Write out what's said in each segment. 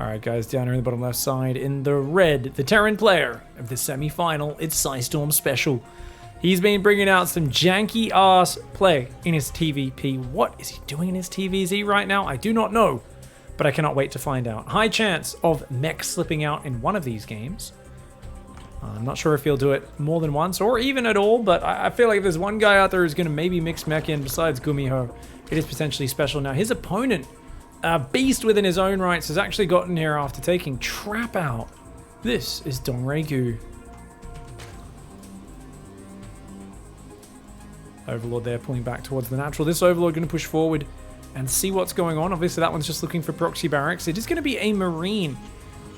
Alright guys, down here in the bottom left side, in the red, the Terran player of the semi-final, it's Psystorm Special. He's been bringing out some janky ass play in his TVP. What is he doing in his TvZ right now? I do not know, but I cannot wait to find out. High chance of mech slipping out in one of these games. I'm not sure if he'll do it more than once or even at all, but I feel like if there's one guy out there who's going to maybe mix mech in besides Gumiho, it is potentially Special. Now his opponent, a beast within his own rights, has actually gotten here after taking Trap out. This is Dongregu. Overlord there pulling back towards the natural. This Overlord going to push forward and see what's going on. Obviously that one's just looking for proxy barracks. It is going to be a Marine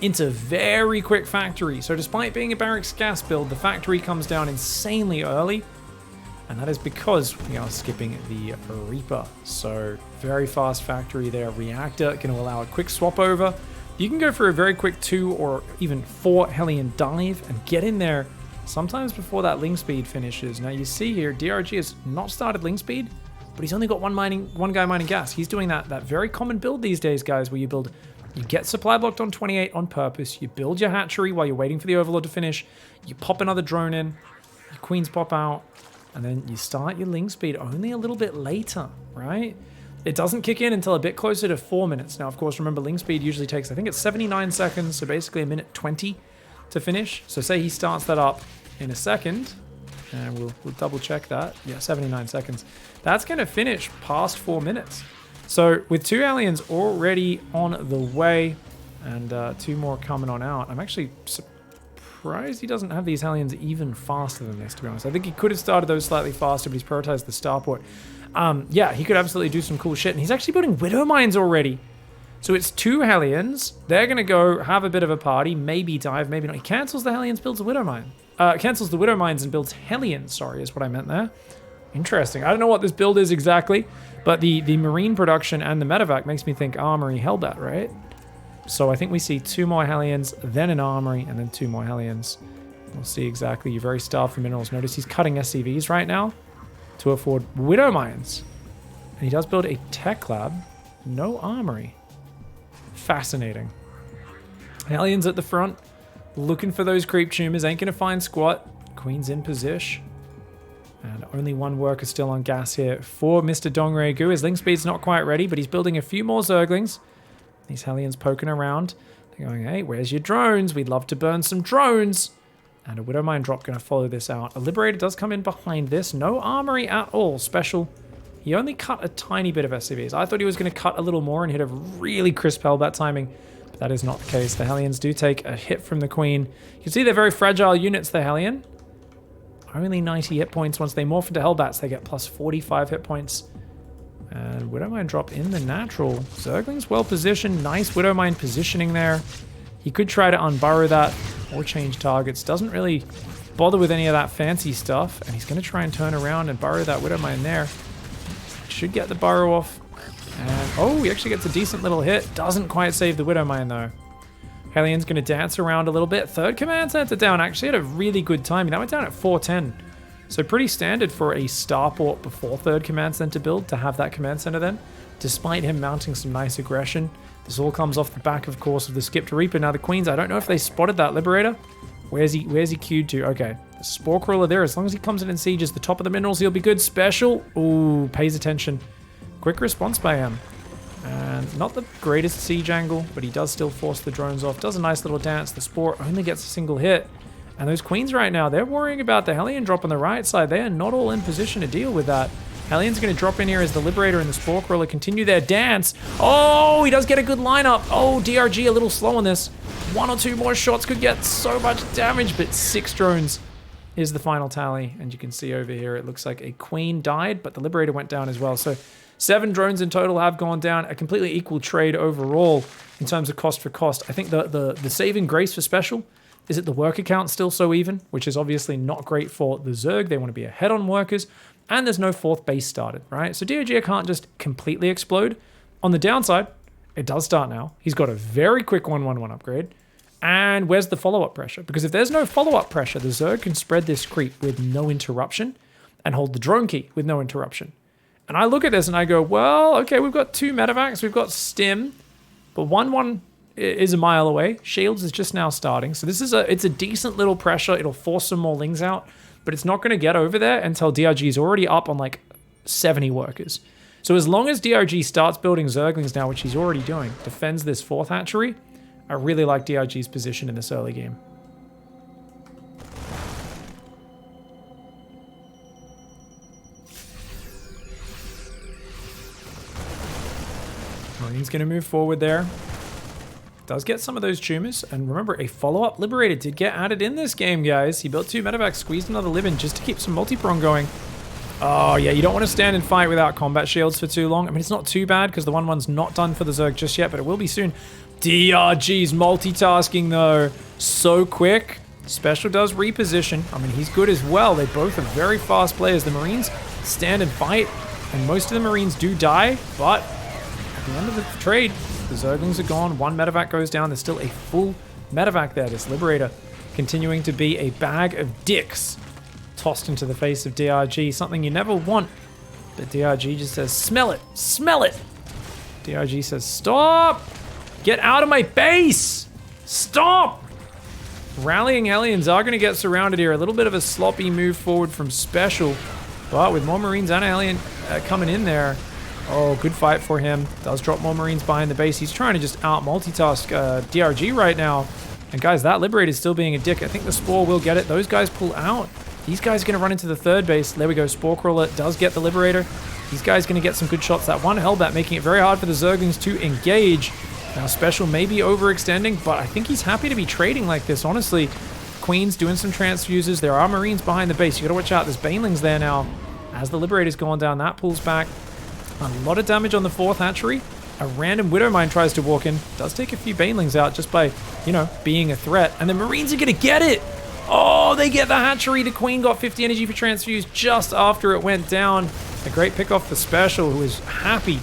into very quick factory. So despite being a barracks gas build, the factory comes down insanely early. And that is because we are skipping the Reaper. So very fast factory there. Reactor going to allow a quick swap over. You can go for a very quick 2 or even 4 Hellion dive and get in there sometimes before that Ling Speed finishes. Now you see here, DRG has not started Ling Speed, but he's only got one guy mining gas. He's doing that very common build these days, guys, where you get supply blocked on 28 on purpose, you build your hatchery while you're waiting for the Overlord to finish, you pop another drone in, your queens pop out, and then you start your Ling Speed only a little bit later, right? It doesn't kick in until a bit closer to 4 minutes. Now, of course, remember, Ling Speed usually takes, I think it's 79 seconds, so basically a minute 20 to finish. So say he starts that up in a second, and we'll double check that. Yeah, 79 seconds. That's going to finish past 4 minutes. So with 2 aliens already on the way, and 2 more coming on out, I'm actually surprised he doesn't have these aliens even faster than this, to be honest. I think he could have started those slightly faster, but he's prioritized the starport. Yeah, he could absolutely do some cool shit, and he's actually building Widow Mines already. So it's 2 Hellions. They're going to go have a bit of a party, maybe dive, maybe not. He cancels the Hellions, builds a Widow Mine. Cancels the Widow Mines and builds Hellions, sorry, is what I meant there. Interesting. I don't know what this build is exactly, but the Marine production and the medevac makes me think Armory Hellbat, right? So I think we see 2 more Hellions, then an Armory, and then 2 more Hellions. We'll see exactly. You're very starved for minerals. Notice he's cutting SCVs right now to afford Widow Mines. And he does build a tech lab. No Armory. Fascinating. Hellions at the front, looking for those creep tumors. Ain't gonna find squat. Queen's in position. And only 1 worker still on gas here for Mr. Dongregu. His Ling Speed's not quite ready, but he's building a few more Zerglings. These Hellions poking around. They're going, hey, where's your drones? We'd love to burn some drones. And a Widow Mine drop going to follow this out. A Liberator does come in behind this. No Armory at all. Special. He only cut a tiny bit of SCVs. I thought he was going to cut a little more and hit a really crisp Hellbat timing. But that is not the case. The Hellions do take a hit from the Queen. You can see they're very fragile units, the Hellion. Only 90 hit points. Once they morph into Hellbats, they get plus 45 hit points. And Widow Mine drop in the natural. Zergling's well positioned. Nice Widow Mine positioning there. He could try to unburrow that or change targets. Doesn't really bother with any of that fancy stuff. And he's going to try and turn around and burrow that Widow Mine there. Should get the burrow off. And oh, he actually gets a decent little hit. Doesn't quite save the Widow Mine though. Hellion's going to dance around a little bit. 3rd command center down. Actually had a really good timing. That went down at 410. So pretty standard for a starport before 3rd command center build to have that command center then. Despite him mounting some nice aggression. This all comes off the back, of course, of the skip to Reaper. Now the Queens, I don't know if they spotted that Liberator. Where's he queued to? Okay. The Spore Crawler there. As long as he comes in and sieges the top of the minerals, he'll be good. Special. Ooh, pays attention. Quick response by him. And not the greatest siege angle, but he does still force the drones off. Does a nice little dance. The Spore only gets a single hit. And those Queens right now, they're worrying about the Hellion drop on the right side. They are not all in position to deal with that. Hellion's going to drop in here as the Liberator and the Spore Crawler continue their dance. Oh, he does get a good lineup. Oh, DRG a little slow on this. 1 or 2 more shots could get so much damage, but 6 drones is the final tally. And you can see over here, it looks like a Queen died, but the Liberator went down as well. So 7 drones in total have gone down. A completely equal trade overall in terms of cost for cost. I think the saving grace for Special is that the worker count's still so even, which is obviously not great for the Zerg. They want to be ahead on workers, and there's no 4th base started, right? So DRG can't just completely explode. On the downside, it does start now. He's got a very quick 1-1-1 upgrade. And where's the follow-up pressure? Because if there's no follow-up pressure, the Zerg can spread this creep with no interruption and hold the drone key with no interruption. And I look at this and I go, well, okay, we've got 2 medevacs, we've got Stim, but 1-1 is a mile away. Shields is just now starting. So this is it's a decent little pressure. It'll force some more Lings out, but it's not going to get over there until DRG is already up on like 70 workers. So as long as DRG starts building Zerglings now, which he's already doing, defends this 4th hatchery, I really like DRG's position in this early game. Marine's going to move forward there. Does get some of those tumors. And remember, a follow-up Liberator did get added in this game, guys. He built 2 medevacs, squeezed another live in just to keep some multi-prong going. Oh, yeah, you don't want to stand and fight without combat shields for too long. I mean, it's not too bad because the 1-1's not done for the Zerg just yet, but it will be soon. DRG's multitasking, though. So quick. Special does reposition. I mean, he's good as well. They both are very fast players. The Marines stand and fight, and most of the Marines do die, but at the end of the trade, the Zerglings are gone. 1 medevac goes down. There's still a full medevac there. This Liberator continuing to be a bag of dicks tossed into the face of DRG. Something you never want. But DRG just says, smell it. Smell it. DRG says, stop. Get out of my base. Stop. Rallying Hellions are going to get surrounded here. A little bit of a sloppy move forward from Special. But with more Marines and a Hellion coming in there, oh, good fight for him. Does drop more Marines behind the base. He's trying to just out-multitask DRG right now. And guys, that Liberator is still being a dick. I think the Spore will get it. Those guys pull out. These guys are going to run into the 3rd base. There we go. Spore Crawler does get the Liberator. These guys are going to get some good shots. That 1 Hellbat making it very hard for the Zerglings to engage. Now, Special may be overextending, but I think he's happy to be trading like this, honestly. Queen's doing some transfuses. There are Marines behind the base. You got to watch out. There's Banelings there now. As the Liberator's going down, that pulls back. A lot of damage on the 4th hatchery. A random Widowmine tries to walk in. Does take a few Banelings out just by, you know, being a threat. And the Marines are going to get it. Oh, they get the hatchery. The Queen got 50 energy for transfuse just after it went down. A great pick off for Special, who is happy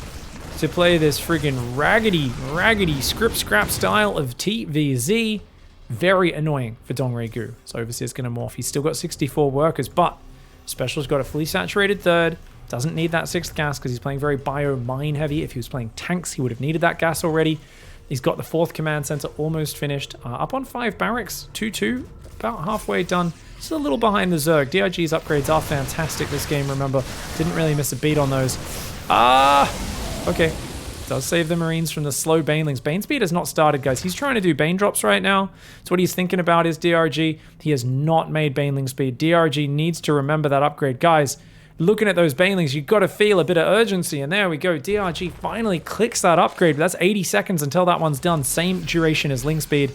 to play this friggin' raggedy script scrap style of TvZ. Very annoying for Dongray Gu. So Overseer's going to morph. He's still got 64 workers, but Special's got a fully saturated 3rd. Doesn't need that 6th gas because he's playing very bio-mine heavy. If he was playing tanks, he would have needed that gas already. He's got the 4th command center almost finished. Up on 5 barracks, 2-2, about halfway done. Just a little behind the Zerg. DRG's upgrades are fantastic this game, remember. Didn't really miss a beat on those. Okay. Does save the Marines from the slow Banelings. Bane speed has not started, guys. He's trying to do Bane drops right now. So what he's thinking about is DRG. He has not made Baneling speed. DRG needs to remember that upgrade. Guys, looking at those Banelings, you've got to feel a bit of urgency. And there we go. DRG finally clicks that upgrade. But that's 80 seconds until that one's done. Same duration as Ling speed.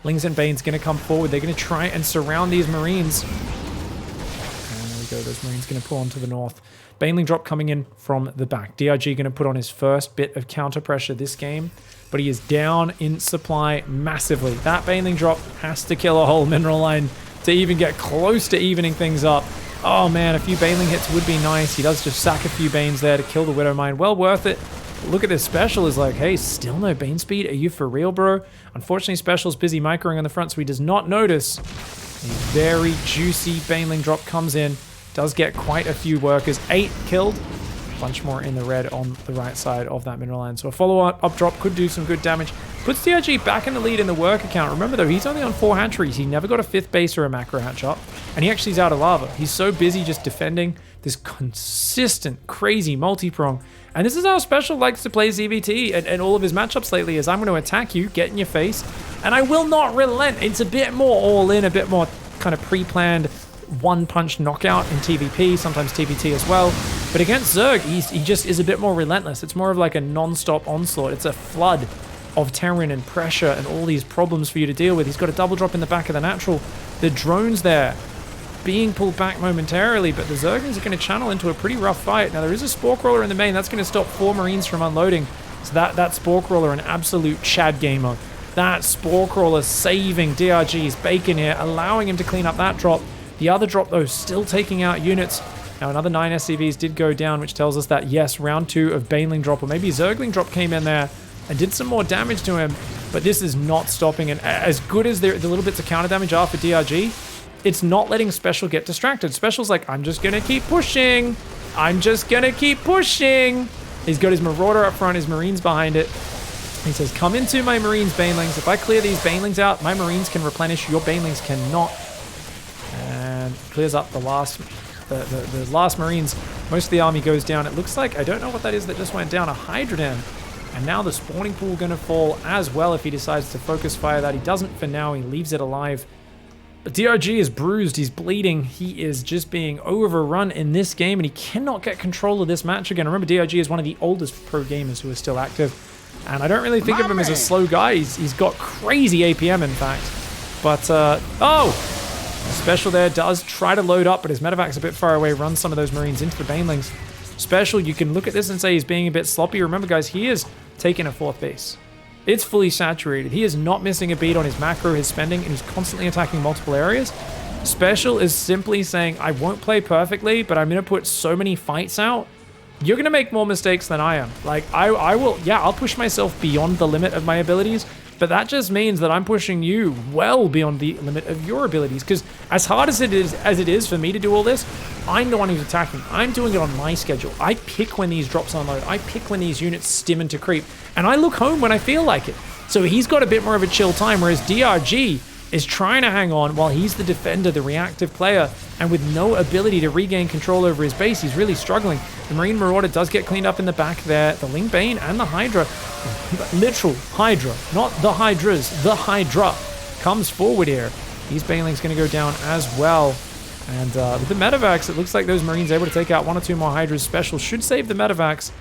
Lings and Bane's going to come forward. They're going to try and surround these Marines. And there we go. Those Marines going to pull on to the north. Baneling drop coming in from the back. DRG going to put on his first bit of counter pressure this game. But he is down in supply massively. That Baneling drop has to kill a whole mineral line to even get close to evening things up. Oh man, a few Baneling hits would be nice. He does just sack a few Banes there to kill the Widowmine. Well worth it. Look at this Special is like, hey, still no Bane speed? Are you for real, bro? Unfortunately, Special's busy microing on the front, so he does not notice. A very juicy Baneling drop comes in. Does get quite a few workers. 8 killed. A bunch more in the red on the right side of that mineral line. So a follow-up drop could do some good damage. Puts DRG back in the lead in the worker count. Remember, though, he's only on 4 hatcheries. He never got a 5th base or a macro hatch up. And he actually is out of lava. He's so busy just defending this consistent, crazy multi-prong. And this is how Special likes to play ZVT and all of his matchups lately is I'm going to attack you, get in your face, and I will not relent. It's a bit more all-in, a bit more kind of pre-planned one-punch knockout in TVP, sometimes TVT as well. But against Zerg, he just is a bit more relentless. It's more of like a non-stop onslaught. It's a flood of Terran and pressure and all these problems for you to deal with. He's got a double drop in the back of the natural. The drones there being pulled back momentarily, but the Zerglings are going to channel into a pretty rough fight. Now, there is a Spore Crawler in the main. That's going to stop 4 Marines from unloading. So that Spore Crawler, an absolute Chad gamer. That Spore Crawler saving DRG's bacon here, allowing him to clean up that drop. The other drop, though, still taking out units. Now, another 9 SCVs did go down, which tells us that, yes, round 2 of Baneling drop, or maybe Zergling drop came in there and did some more damage to him, but this is not stopping. And as good as the little bits of counter damage are for DRG, it's not letting Special get distracted. Special's like, I'm just going to keep pushing. I'm just going to keep pushing. He's got his Marauder up front, his Marines behind it. He says, come into my Marines Banelings. If I clear these Banelings out, my Marines can replenish. Your Banelings cannot. And clears up the last Marines. Most of the army goes down. It looks like, I don't know what that is that just went down, a Hydra Den. And now the spawning pool going to fall as well if he decides to focus fire that. He doesn't for now. He leaves it alive. But DRG is bruised. He's bleeding. He is just being overrun in this game, and he cannot get control of this match again. Remember, DRG is one of the oldest pro gamers who is still active. And I don't really think of him as a slow guy. He's got crazy APM, in fact. But, oh! Special there does try to load up, but his medevac's a bit far away. Runs some of those Marines into the Banelings. Special, you can look at this and say he's being a bit sloppy. Remember, guys, he is taking a 4th base. It's fully saturated. He is not missing a beat on his macro, his spending, and he's constantly attacking multiple areas. Special is simply saying, I won't play perfectly, but I'm going to put so many fights out. You're going to make more mistakes than I am. Like, I will, yeah, I'll push myself beyond the limit of my abilities, but that just means that I'm pushing you well beyond the limit of your abilities. Because as hard as it is for me to do all this, I'm the one who's attacking. I'm doing it on my schedule. I pick when these drops unload. I pick when these units stim into creep. And I look home when I feel like it. So he's got a bit more of a chill time, whereas DRG is trying to hang on while he's the defender, the reactive player, and with no ability to regain control over his base, he's really struggling. The Marine Marauder does get cleaned up in the back there. The Ling Bane and the Hydra, literal Hydra, not the Hydras, the Hydra comes forward here. These Banelings going to go down as well. And with the medevacs, it looks like those Marines able to take out 1 or 2 more Hydras. Special should save the medevacs.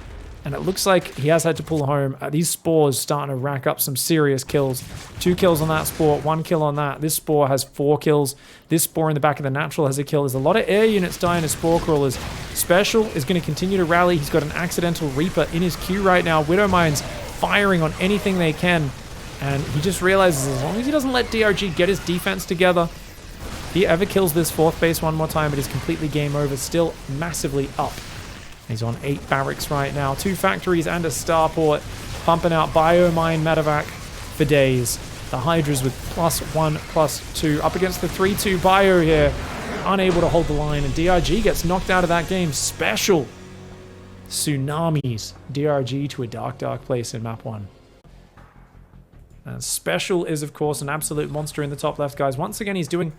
And it looks like he has had to pull home. These spores starting to rack up some serious kills. 2 kills on that spore, 1 kill on that. This spore has 4 kills. This spore in the back of the natural has a kill. There's a lot of air units dying as spore crawlers. Special is going to continue to rally. He's got an accidental Reaper in his queue right now. Widow Mines firing on anything they can. And he just realizes as long as he doesn't let DRG get his defense together, if he ever kills this 4th base one more time, it is completely game over. Still massively up. He's on 8 barracks right now, 2 factories and a starport, pumping out Biomine medevac for days. The Hydras with +1, +2, up against the 3-2 Bio here, unable to hold the line, and DRG gets knocked out of that game. Special tsunamis DRG to a dark place in map 1. And Special is, of course, an absolute monster in the top left, guys. Once again, he's doing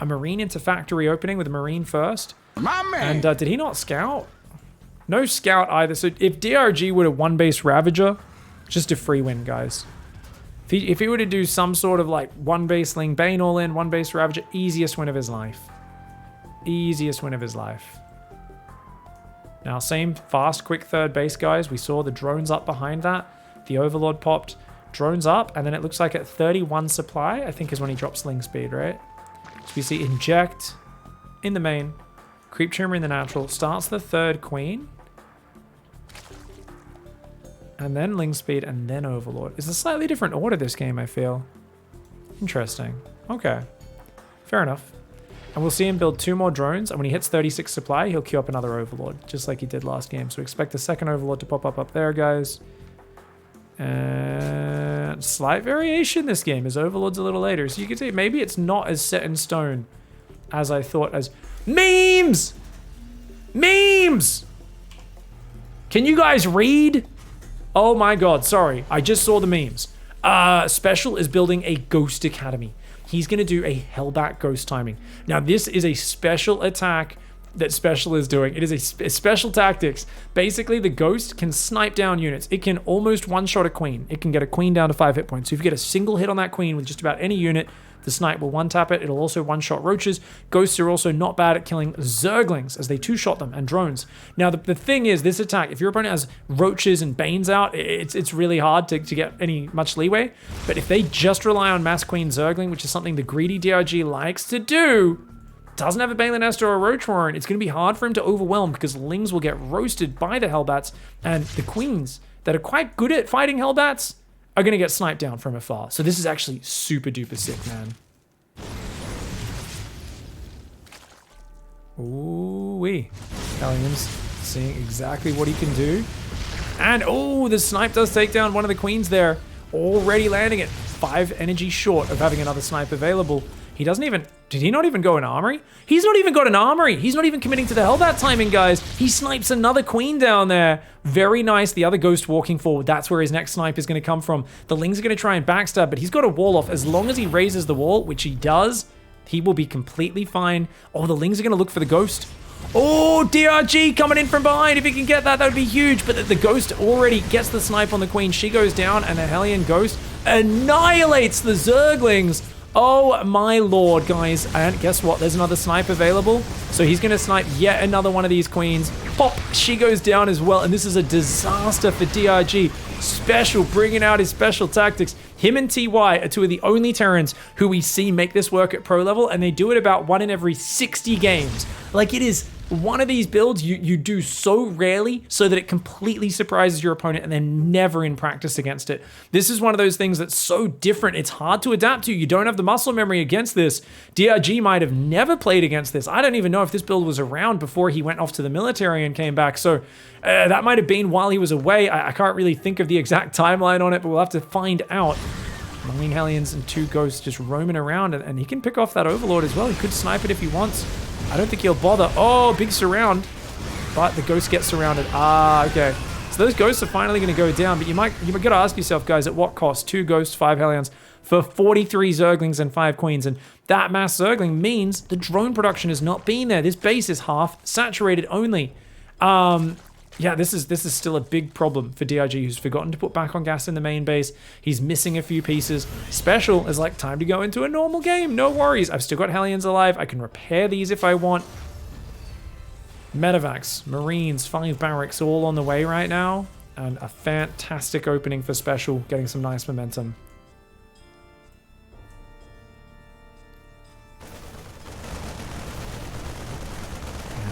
a Marine into factory opening with a Marine first. And did he not scout? No scout either. So if DRG were to 1-base Ravager, just a free win, guys. If he were to do some sort of like 1-base Ling Bane all in, 1-base Ravager, easiest win of his life. Easiest win of his life. Now, same fast, quick 3rd base, guys. We saw the drones up behind that. The Overlord popped. Drones up, and then it looks like at 31 supply, I think is when he drops Ling Speed, right? So we see Inject in the main. Creep Tumor in the natural. Starts the 3rd Queen. And then Ling Speed, and then Overlord. It's a slightly different order this game, I feel. Interesting. Okay. Fair enough. And we'll see him build 2 more drones, and when he hits 36 supply, he'll queue up another Overlord, just like he did last game. So expect the 2nd Overlord to pop up there, guys. And slight variation this game. His Overlord's a little later. So you can see maybe it's not as set in stone as I thought. As memes! Memes! Can you guys read? Oh my god, sorry. I just saw the memes. Special is building a Ghost Academy. He's going to do a Hellbat Ghost timing. Now, this is a special attack that Special is doing. It is a special tactics. Basically, the Ghost can snipe down units. It can almost one-shot a Queen. It can get a Queen down to 5 hit points. So if you get a single hit on that Queen with just about any unit, the Snipe will one-tap it. It'll also one-shot Roaches. Ghosts are also not bad at killing Zerglings as they two-shot them, and drones. Now, the thing is, this attack, if your opponent has Roaches and Banes out, it's really hard to get much leeway. But if they just rely on Mass Queen Zergling, which is something the greedy DRG likes to do, doesn't have a Balin Nester or a Roach Warren, it's going to be hard for him to overwhelm because Lings will get roasted by the Hellbats, and the Queens that are quite good at fighting Hellbats are going to get sniped down from afar. So this is actually super duper sick, man. Ooh-wee. Hellions seeing exactly what he can do. And, oh, the snipe does take down one of the Queens there. Already landing it. 5 energy short of having another snipe available. He doesn't even... Did he not even go an armory? He's not even got an armory. He's not even committing to the Hellbat timing, guys. He snipes another queen down there. Very nice. The other ghost walking forward. That's where his next snipe is going to come from. The Lings are going to try and backstab, but he's got a wall off. As long as he raises the wall, which he does, he will be completely fine. Oh, the Lings are going to look for the ghost. Oh, DRG coming in from behind. If he can get that, that would be huge. But the ghost already gets the snipe on the queen. She goes down, and the Hellion ghost annihilates the Zerglings. Oh my lord, guys. And guess what? There's another snipe available. So he's going to snipe yet another one of these queens. Pop! She goes down as well. And this is a disaster for DRG. Special, bringing out his special tactics. Him and TY are two of the only Terrans who we see make this work at pro level. And they do it about 1 in every 60 games. Like, it is one of these builds you do so rarely so that it completely surprises your opponent and they're never in practice against it. This is one of those things that's so different. It's hard to adapt to. You don't have the muscle memory against this. DRG might have never played against this. I don't even know if this build was around before he went off to the military and came back. So that might have been while he was away. I can't really think of the exact timeline on it, but we'll have to find out. 9 Hellions and 2 ghosts just roaming around, and he can pick off that Overlord as well. He could snipe it if he wants. I don't think he'll bother. Oh, big surround. But the ghost gets surrounded. Ah, okay. So those ghosts are finally going to go down, but you got to ask yourself, guys, at what cost? 2 ghosts, 5 Hellions for 43 Zerglings and 5 queens. And that mass Zergling means the drone production has not been there. This base is half saturated only. Yeah, this is still a big problem for DRG, who's forgotten to put back on gas in the main base. He's missing a few pieces. Special is like, time to go into a normal game. No worries. I've still got Hellions alive. I can repair these if I want. Medevacs, Marines, 5 barracks all on the way right now. And a fantastic opening for Special, getting some nice momentum.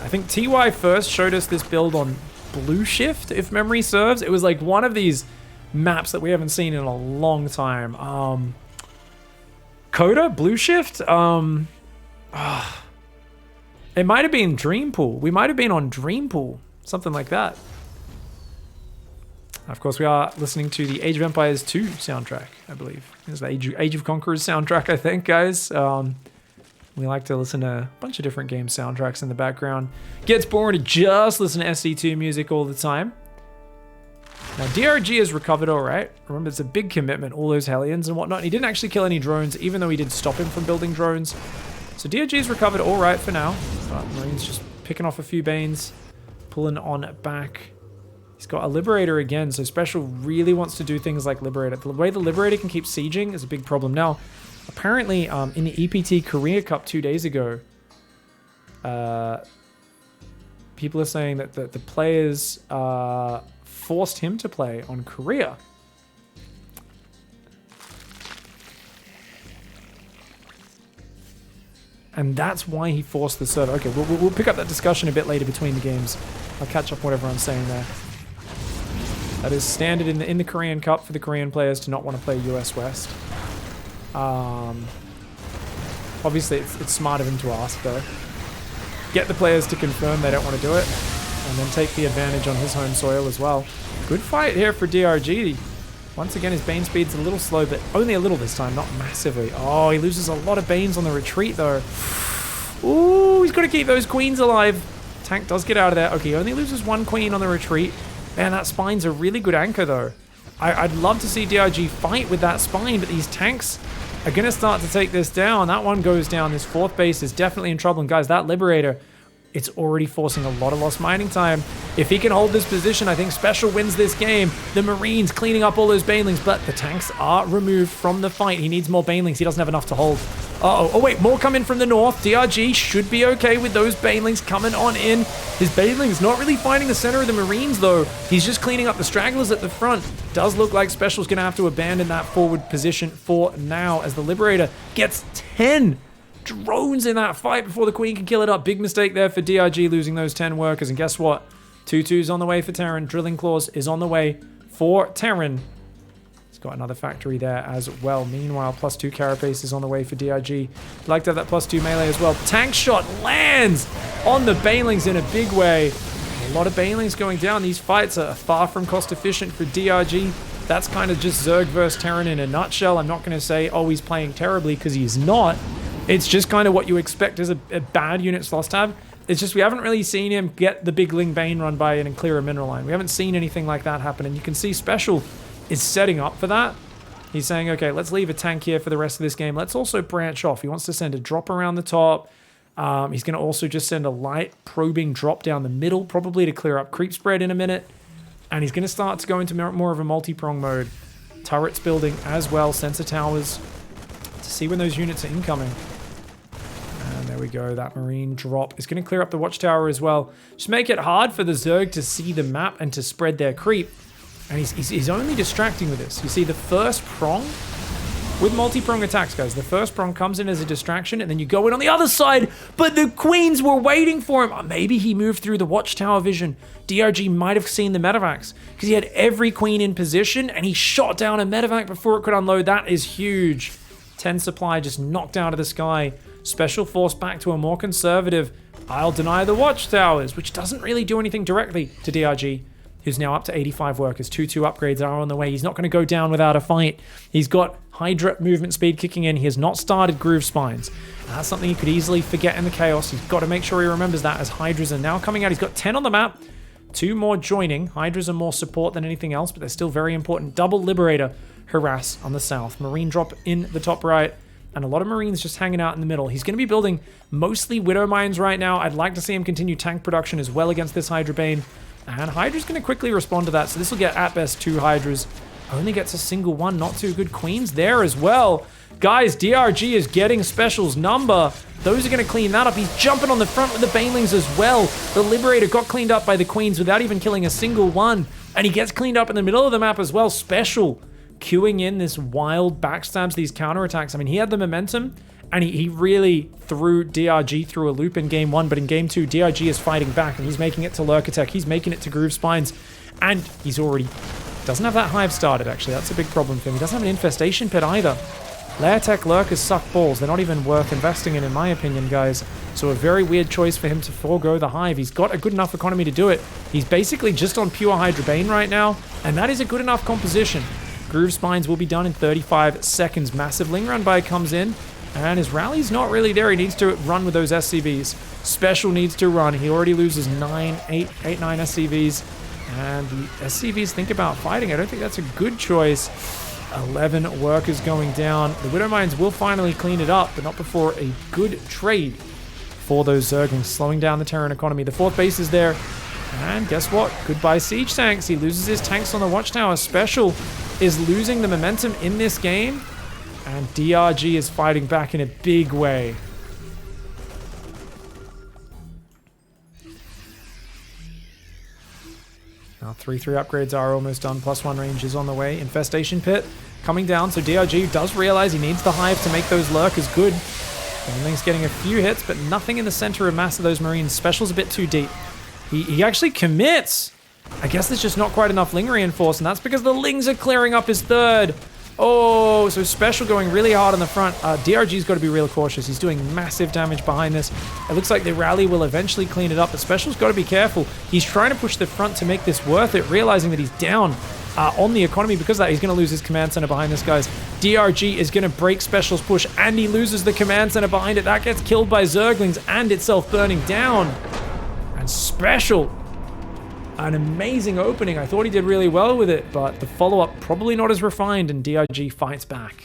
I think TY first showed us this build on Blue Shift, if memory serves. It was like one of these maps that we haven't seen in a long time. Coda? Blue Shift? It might have been Dreampool. We might have been on Dreampool. Something like that. Of course, we are listening to the Age of Empires 2 soundtrack, I believe. It's the Age of Conquerors soundtrack, I think, guys. We like to listen to a bunch of different game soundtracks in the background. Gets boring to just listen to SC2 music all the time. Now, DRG has recovered all right. Remember, it's a big commitment, all those Hellions and whatnot. He didn't actually kill any drones, even though he did stop him from building drones. So DRG's recovered all right for now. But Marine's just picking off a few Banes, pulling on back. He's got a Liberator again, so Special really wants to do things like Liberator. The way the Liberator can keep sieging is a big problem. Now, apparently, in the EPT Korea Cup 2 days ago, people are saying that the players forced him to play on Korea. And that's why he forced the server. Okay, we'll pick up that discussion a bit later between the games. I'll catch up what everyone's saying there. That is standard in the Korean Cup for the Korean players to not want to play US West. Obviously, it's smart of him to ask, though. Get the players to confirm they don't want to do it, and then take the advantage on his home soil as well. Good fight here for DRG. Once again, his Bane speed's a little slow, but only a little this time, not massively. Oh, he loses a lot of Banes on the retreat, though. Ooh, he's got to keep those queens alive. Tank does get out of there. Okay, he only loses 1 queen on the retreat. Man, that spine's a really good anchor, though. I'd love to see DRG fight with that spine, but these tanks are going to start to take this down. That one goes down. This 4th base is definitely in trouble. And guys, that Liberator, it's already forcing a lot of lost mining time. If he can hold this position, I think Special wins this game. The Marines cleaning up all those Banelings, but the tanks are removed from the fight. He needs more Banelings. He doesn't have enough to hold. Uh-oh. Oh, wait, more coming from the north. DRG should be okay with those Banelings coming on in. His Banelings not really finding the center of the Marines, though. He's just cleaning up the stragglers at the front. Does look like Special's going to have to abandon that forward position for now, as the Liberator gets 10 drones in that fight before the Queen can kill it up. Big mistake there for DRG, losing those 10 workers. And guess what? 2-2's on the way for Terran. Drilling Claws is on the way for Terran. He's got another factory there as well. Meanwhile, +2 Carapace is on the way for DRG. I'd like to have that +2 melee as well. Tank shot lands on the Banelings in a big way. A lot of Banelings going down. These fights are far from cost efficient for DRG. That's kind of just Zerg versus Terran in a nutshell. I'm not going to say, oh, he's playing terribly, because he's not. It's just kind of what you expect as a bad unit sloth tab. It's just we haven't really seen him get the big Ling Bane run by and clear a mineral line. We haven't seen anything like that happen, and you can see Special is setting up for that. He's saying, okay, let's leave a tank here for the rest of this game. Let's also branch off. He wants to send a drop around the top. He's going to also just send a light probing drop down the middle, probably to clear up creep spread in a minute. And he's going to start to go into more of a multi-prong mode. Turrets building as well, sensor towers, to see when those units are incoming. And there we go, that Marine drop is going to clear up the watchtower as well. Just make it hard for the Zerg to see the map and to spread their creep. And he's only distracting with this. You see the first prong with multi-prong attacks, guys. The first prong comes in as a distraction, and then you go in on the other side, but the queens were waiting for him. Maybe he moved through the watchtower vision. DRG might have seen the medevacs because he had every queen in position, and he shot down a medevac before it could unload. That is huge. 10 supply just knocked out of the sky. Special force back to a more conservative, I'll deny the watchtowers, which doesn't really do anything directly to DRG, who's now up to 85 workers. 2-2 upgrades are on the way. He's not going to go down without a fight. He's got Hydra movement speed kicking in. He has not started Groove Spines. That's something he could easily forget in the chaos. He's got to make sure he remembers that as Hydras are now coming out. He's got 10 on the map. 2 more joining. Hydras are more support than anything else, but they're still very important. Double Liberator harass on the south. Marine drop in the top right. And a lot of Marines just hanging out in the middle. He's going to be building mostly Widow Mines right now. I'd like to see him continue tank production as well against this Hydra Bane. And Hydra's going to quickly respond to that. So this will get at best 2 Hydras. Only gets a single one. Not too good. Queens there as well. Guys, DRG is getting Special's number. Those are going to clean that up. He's jumping on the front with the Banelings as well. The Liberator got cleaned up by the Queens without even killing a single one. And he gets cleaned up in the middle of the map as well. Special queuing in this wild backstabs, these counterattacks. I mean, he had the momentum. And he really threw DRG through a loop in game 1, but in game 2, DRG is fighting back, and he's making it to Lurkatech, he's making it to Groove Spines, and he's already... doesn't have that hive started, actually. That's a big problem for him. He doesn't have an infestation pit either. Lairtech Lurkers suck balls. They're not even worth investing in my opinion, guys. So a very weird choice for him to forego the hive. He's got a good enough economy to do it. He's basically just on pure Hydra Bane right now, and that is a good enough composition. Groove Spines will be done in 35 seconds. Massive Ling Run by comes in. And his rally's not really there. He needs to run with those SCVs. Special needs to run. He already loses 9 SCVs. And the SCVs think about fighting. I don't think that's a good choice. 11 workers going down. The Widow Mines will finally clean it up, but not before a good trade for those Zerglings, slowing down the Terran economy. The 4th base is there. And guess what? Goodbye siege tanks. He loses his tanks on the watchtower. Special is losing the momentum in this game. And DRG is fighting back in a big way. Now 3-3 upgrades are almost done. +1 range is on the way. Infestation pit coming down. So DRG does realize he needs the hive to make those lurkers good. Baneling's getting a few hits, but nothing in the center of mass of those Marines. Special's a bit too deep. He actually commits. I guess there's just not quite enough Ling reinforced, and that's because the Lings are clearing up his 3rd. Oh, so Special going really hard on the front. DRG's got to be real cautious. He's doing massive damage behind this. It looks like the rally will eventually clean it up, but Special's got to be careful. He's trying to push the front to make this worth it, realizing that he's down on the economy. Because of that, he's going to lose his command center behind this, guys. DRG is going to break Special's push, and he loses the command center behind it. That gets killed by Zerglings and itself burning down. And Special... an amazing opening. I thought he did really well with it, but the follow-up probably not as refined, and DRG fights back.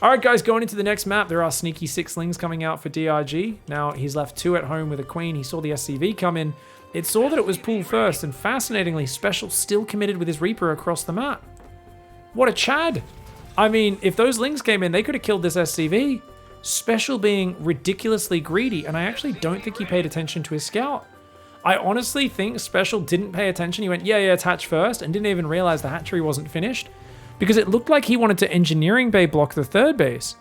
Alright guys, going into the next map, there are sneaky 6 Lings coming out for DRG. Now, he's left 2 at home with a Queen. He saw the SCV come in. It saw that it was pool first, and fascinatingly, Special still committed with his Reaper across the map. What a Chad! I mean, if those Lings came in, they could have killed this SCV. Special being ridiculously greedy, and I actually don't think he paid attention to his scout. I honestly think Special didn't pay attention. He went, yeah, it's hatch first, and didn't even realize the hatchery wasn't finished, because it looked like he wanted to engineering bay block the 3rd base.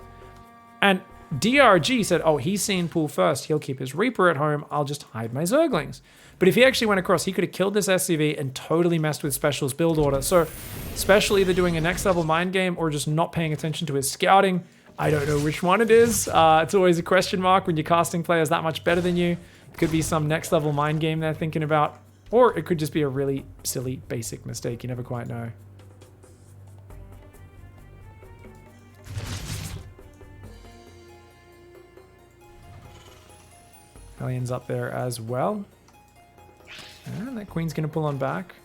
And DRG said, oh, he's seen pool first. He'll keep his Reaper at home. I'll just hide my Zerglings. But if he actually went across, he could have killed this SCV and totally messed with Special's build order. So Special either doing a next level mind game or just not paying attention to his scouting. I don't know which one it is. It's always a question mark when you're casting players that much better than you. Could be some next level mind game they're thinking about, or it could just be a really silly basic mistake. You never quite know. Hellions up there as well. And that queen's going to pull on back.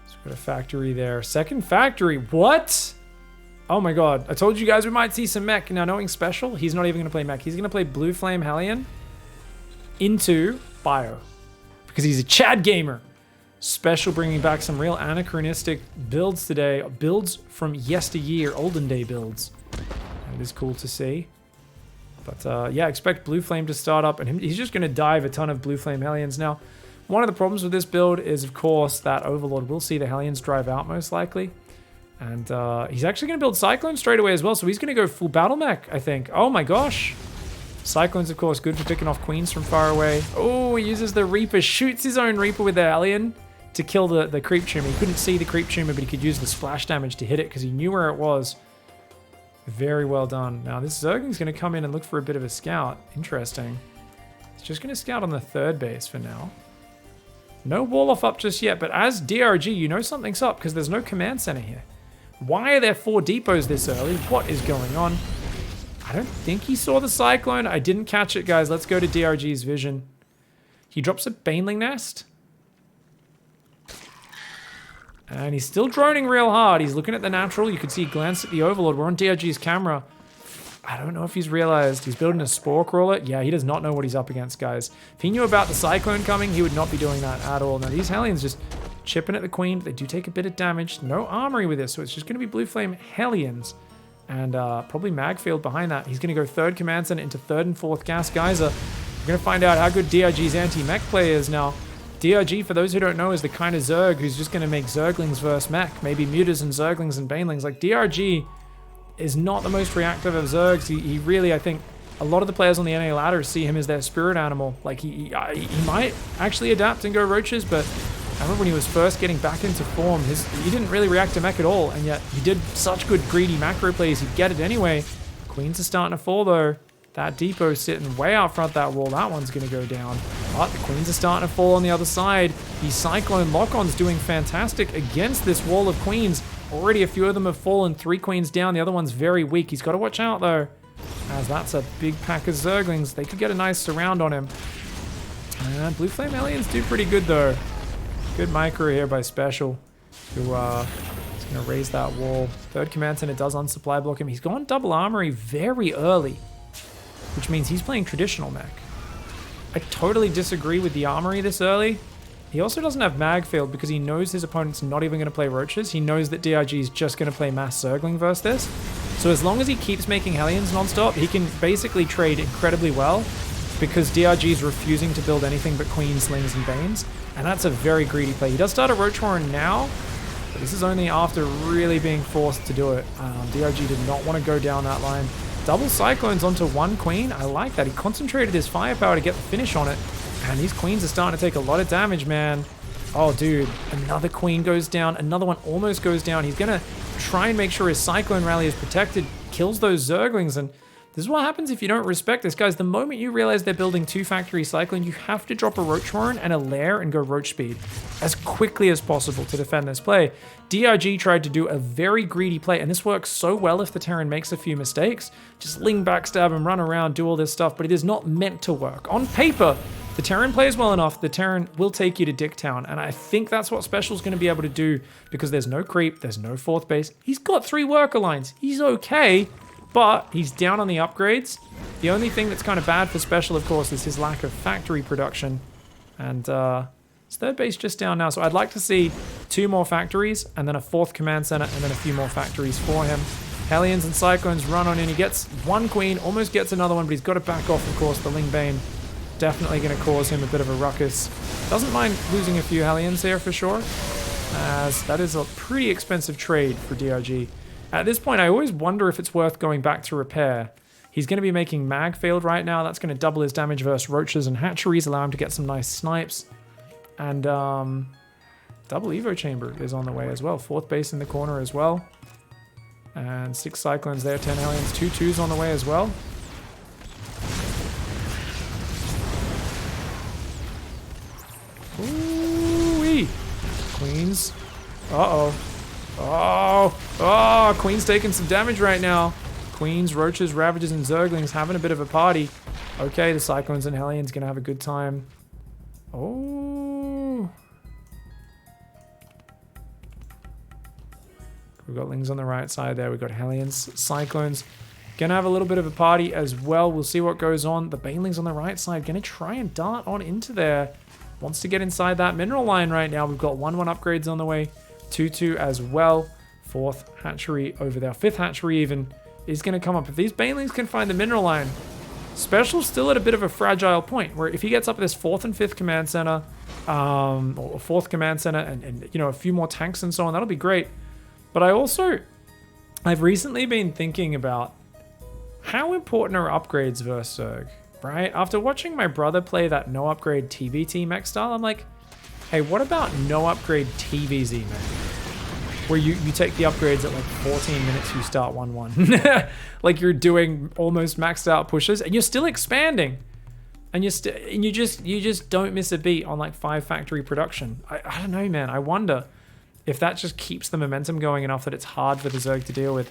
So we've got a factory there. Second factory. What? Oh my god. I told you guys we might see some mech. Now, knowing Special, he's not even going to play mech. He's going to play Blue Flame Hellion into Bio. Because he's a Chad gamer. Special bringing back some real anachronistic builds today. Builds from yesteryear, olden day builds. And it is cool to see. But yeah, expect Blue Flame to start up. And he's just going to dive a ton of Blue Flame Hellions. Now, one of the problems with this build is, of course, that Overlord will see the Hellions drive out most likely. And he's actually going to build Cyclone straight away as well. So he's going to go full battle mech, I think. Oh my gosh. Cyclone's, of course, good for picking off queens from far away. Oh, he uses the Reaper. Shoots his own Reaper with the Hellion to kill the creep tumor. He couldn't see the creep tumor, but he could use the splash damage to hit it because he knew where it was. Very well done. Now, this Zergling's going to come in and look for a bit of a scout. Interesting. He's just going to scout on the third base for now. No wall-off up just yet, but as DRG, you know something's up because there's no command center here. Why are there 4 depots this early? What is going on? I don't think he saw the Cyclone. I didn't catch it, guys. Let's go to DRG's vision. He drops a Baneling Nest. And he's still droning real hard. He's looking at the natural. You can see he glanced at the Overlord. We're on DRG's camera. I don't know if he's realized. He's building a Spore Crawler. Yeah, he does not know what he's up against, guys. If he knew about the Cyclone coming, he would not be doing that at all. Now, these Hellions just chipping at the Queen. They do take a bit of damage. No armory with this, so it's just going to be Blue Flame Hellions. And probably Magfield behind that. He's going to go third Command Center into third and fourth Gas Geyser. We're going to find out how good DRG's anti-mech play is now. DRG, for those who don't know, is the kind of Zerg who's just going to make Zerglings versus mech. Maybe Mutas and Zerglings and Banelings. Like, DRG is not the most reactive of Zergs. He really, I think, a lot of the players on the NA ladder see him as their spirit animal. Like, he might actually adapt and go Roaches, but I remember when he was first getting back into form, he didn't really react to mech at all, and yet he did such good greedy macro plays, he'd get it anyway. Queens are starting to fall, though. That depot sitting way out front that wall, that one's going to go down. But the queens are starting to fall on the other side. The Cyclone lock-on's doing fantastic against this wall of queens. Already a few of them have fallen, 3 queens down. The other one's very weak. He's got to watch out, though, as that's a big pack of Zerglings. They could get a nice surround on him. And Blue Flame Aliens do pretty good, though. Good micro here by Special, who is going to raise that wall. Third Command Center does unsupply block him. He's gone double armory very early, which means he's playing traditional mech. I totally disagree with the armory this early. He also doesn't have Magfield because he knows his opponent's not even going to play Roaches. He knows that DRG is just going to play Mass Zergling versus this. So as long as he keeps making Hellions nonstop, he can basically trade incredibly well because DRG is refusing to build anything but Queens, Slings, and Banes. And that's a very greedy play. He does start a Roach Warren now, but this is only after really being forced to do it. DRG did not want to go down that line. Double Cyclones onto 1 Queen. I like that. He concentrated his firepower to get the finish on it. And these Queens are starting to take a lot of damage, man. Oh, dude. Another Queen goes down. Another one almost goes down. He's going to try and make sure his Cyclone rally is protected. Kills those Zerglings. And this is what happens if you don't respect this, guys. The moment you realize they're building 2 factory Cyclone, you have to drop a Roach Warren and a Lair and go Roach speed as quickly as possible to defend this play. DRG tried to do a very greedy play, and this works so well if the Terran makes a few mistakes. Just Ling backstab and run around, do all this stuff, but it is not meant to work. On paper, the Terran plays well enough, the Terran will take you to Dicktown, and I think that's what Special's going to be able to do because there's no creep, there's no 4th base. He's got 3 worker lines. He's okay, but he's down on the upgrades. The only thing that's kind of bad for Special, of course, is his lack of factory production. And his 3rd base just down now. So I'd like to see 2 more factories and then a 4th command center and then a few more factories for him. Hellions and Cyclones run on in. He gets 1 queen, almost gets another one, but he's got to back off, of course. The Ling Bane definitely going to cause him a bit of a ruckus. Doesn't mind losing a few Hellions here for sure, as that is a pretty expensive trade for DRG. At this point, I always wonder if it's worth going back to repair. He's going to be making Magfield right now. That's going to double his damage versus Roaches and Hatcheries, allow him to get some nice snipes. And double Evo Chamber is on the way as well. 4th base in the corner as well. And 6 Cyclones there, 10 Hellions, 2 2s on the way as well. Ooh-wee. Queens. Uh-oh. Oh, Queen's taking some damage right now. Queens, Roaches, Ravagers, and Zerglings having a bit of a party. Okay, the Cyclones and Hellions gonna have a good time. Oh. We've got Lings on the right side there. We've got Hellions, Cyclones. Gonna have a little bit of a party as well. We'll see what goes on. The Banelings on the right side gonna try and dart on into there. Wants to get inside that mineral line right now. We've got 1-1 upgrades on the way. 2-2 as well. 4th hatchery over there. 5th hatchery even is going to come up. If these Banelings can find the mineral line, Special's still at a bit of a fragile point where if he gets up this 4th and 5th command center, or 4th command center and you know, a few more tanks and so on, that'll be great. But I've recently been thinking about how important are upgrades versus Zerg, right? After watching my brother play that no upgrade TvT mech style, I'm like, hey, what about no upgrade TvZ mech? Where you take the upgrades at like 14 minutes, you start 1-1. Like you're doing almost maxed out pushes and you're still expanding. And you just don't miss a beat on like 5 factory production. I don't know, man. I wonder if that just keeps the momentum going enough that it's hard for the Zerg to deal with.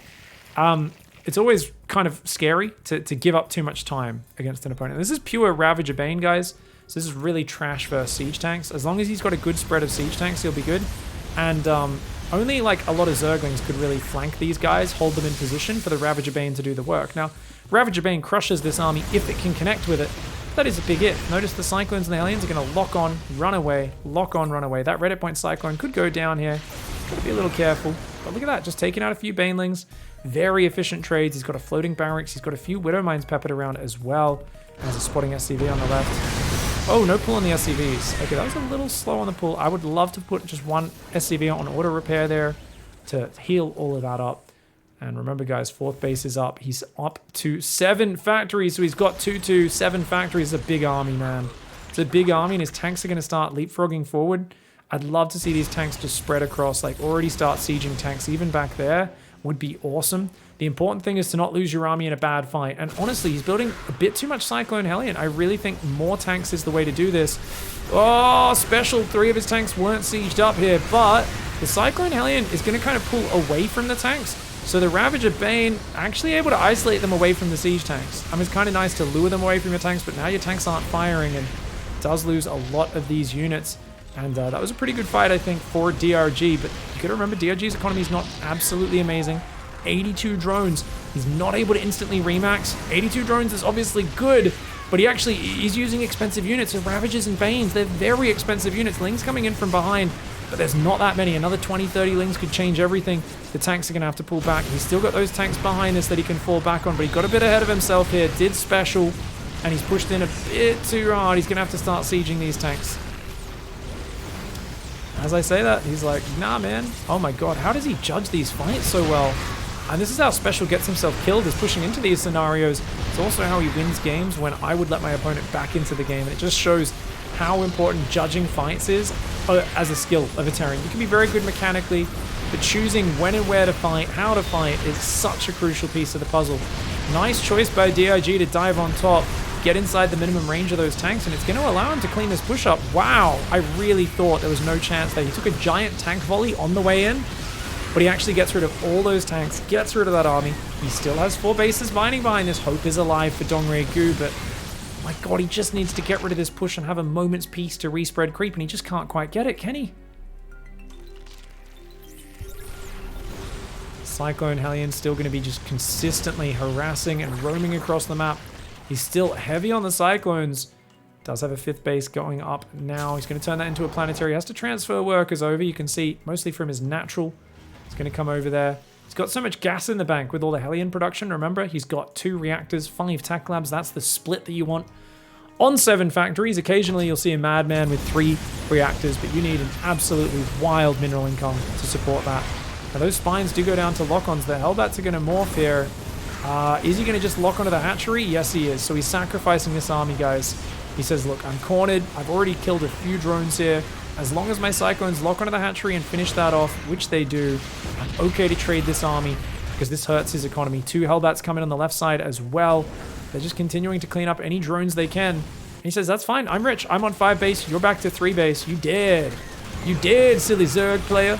It's always kind of scary to give up too much time against an opponent. This is pure Ravager Bane, guys. So this is really trash versus siege tanks. As long as he's got a good spread of siege tanks, he'll be good. And only like a lot of Zerglings could really flank these guys, hold them in position for the Ravager Bane to do the work. Now, Ravager Bane crushes this army if it can connect with it. That is a big if. Notice the Cyclones and the Aliens are going to lock on, run away, lock on, run away. That Reddit Point Cyclone could go down here. Gotta be a little careful. But look at that, just taking out a few Banelings. Very efficient trades. He's got a floating barracks. He's got a few Widow Mines peppered around as well. There's a spotting SCV on the left. Oh, no pull on the SCVs. Okay, that was a little slow on the pull. I would love to put just one SCV on auto repair there to heal all of that up. And remember, guys, 4th base is up. He's up to 7 factories. So he's got 2-2, 7 factories. It's a big army, man. It's a big army, and his tanks are going to start leapfrogging forward. I'd love to see these tanks just spread across, like already start sieging tanks even back there. Would be awesome. The important thing is to not lose your army in a bad fight. And honestly, he's building a bit too much Cyclone Hellion. I really think more tanks is the way to do this. Oh, Special. 3 of his tanks weren't sieged up here, but the Cyclone Hellion is going to kind of pull away from the tanks. So the Ravager Bane actually able to isolate them away from the siege tanks. I mean, it's kind of nice to lure them away from your tanks, but now your tanks aren't firing and does lose a lot of these units. And that was a pretty good fight, I think, for DRG. But you got to remember, DRG's economy is not absolutely amazing. 82 drones. He's not able to instantly remax. 82 drones is obviously good, but he's using expensive units. So Ravagers and Banes, they're very expensive units. Lings coming in from behind, but there's not that many. Another 20, 30 Lings could change everything. The tanks are going to have to pull back. He's still got those tanks behind us that he can fall back on, but he got a bit ahead of himself here. Did Special, and he's pushed in a bit too hard. He's going to have to start sieging these tanks. As I say that, he's like, nah, man. Oh my god, how does he judge these fights so well? And this is how Special gets himself killed, is pushing into these scenarios. It's also how he wins games when I would let my opponent back into the game. And it just shows how important judging fights is as a skill of a Terran. You can be very good mechanically, but choosing when and where to fight, how to fight, is such a crucial piece of the puzzle. Nice choice by DRG to dive on top, get inside the minimum range of those tanks, and it's going to allow him to clean this push up. Wow, I really thought there was no chance there. He took a giant tank volley on the way in, but he actually gets rid of all those tanks, gets rid of that army. He still has 4 bases mining behind this. Hope is alive for Dongre Gu, but my god, he just needs to get rid of this push and have a moment's peace to respread creep, and he just can't quite get it, can he? Cyclone Hellion still going to be just consistently harassing and roaming across the map. He's still heavy on the Cyclones. Does have a 5th base going up now. He's going to turn that into a planetary. He has to transfer workers over. You can see mostly from his natural. He's going to come over there. He's got so much gas in the bank with all the Hellion production. Remember, he's got 2 reactors, 5 tech labs. That's the split that you want on 7 factories. Occasionally, you'll see a madman with 3 reactors, but you need an absolutely wild mineral income to support that. Now, those spines do go down to lock-ons. The Hellbats are going to morph here. Is he going to just lock onto the hatchery? Yes, he is. So he's sacrificing this army, guys. He says, look, I'm cornered. I've already killed a few drones here. As long as my Cyclones lock onto the hatchery and finish that off, which they do, I'm okay to trade this army because this hurts his economy. 2 Hellbats coming on the left side as well. They're just continuing to clean up any drones they can. And he says, that's fine. I'm rich. I'm on 5 base. You're back to 3 base. You did. You did, silly Zerg player.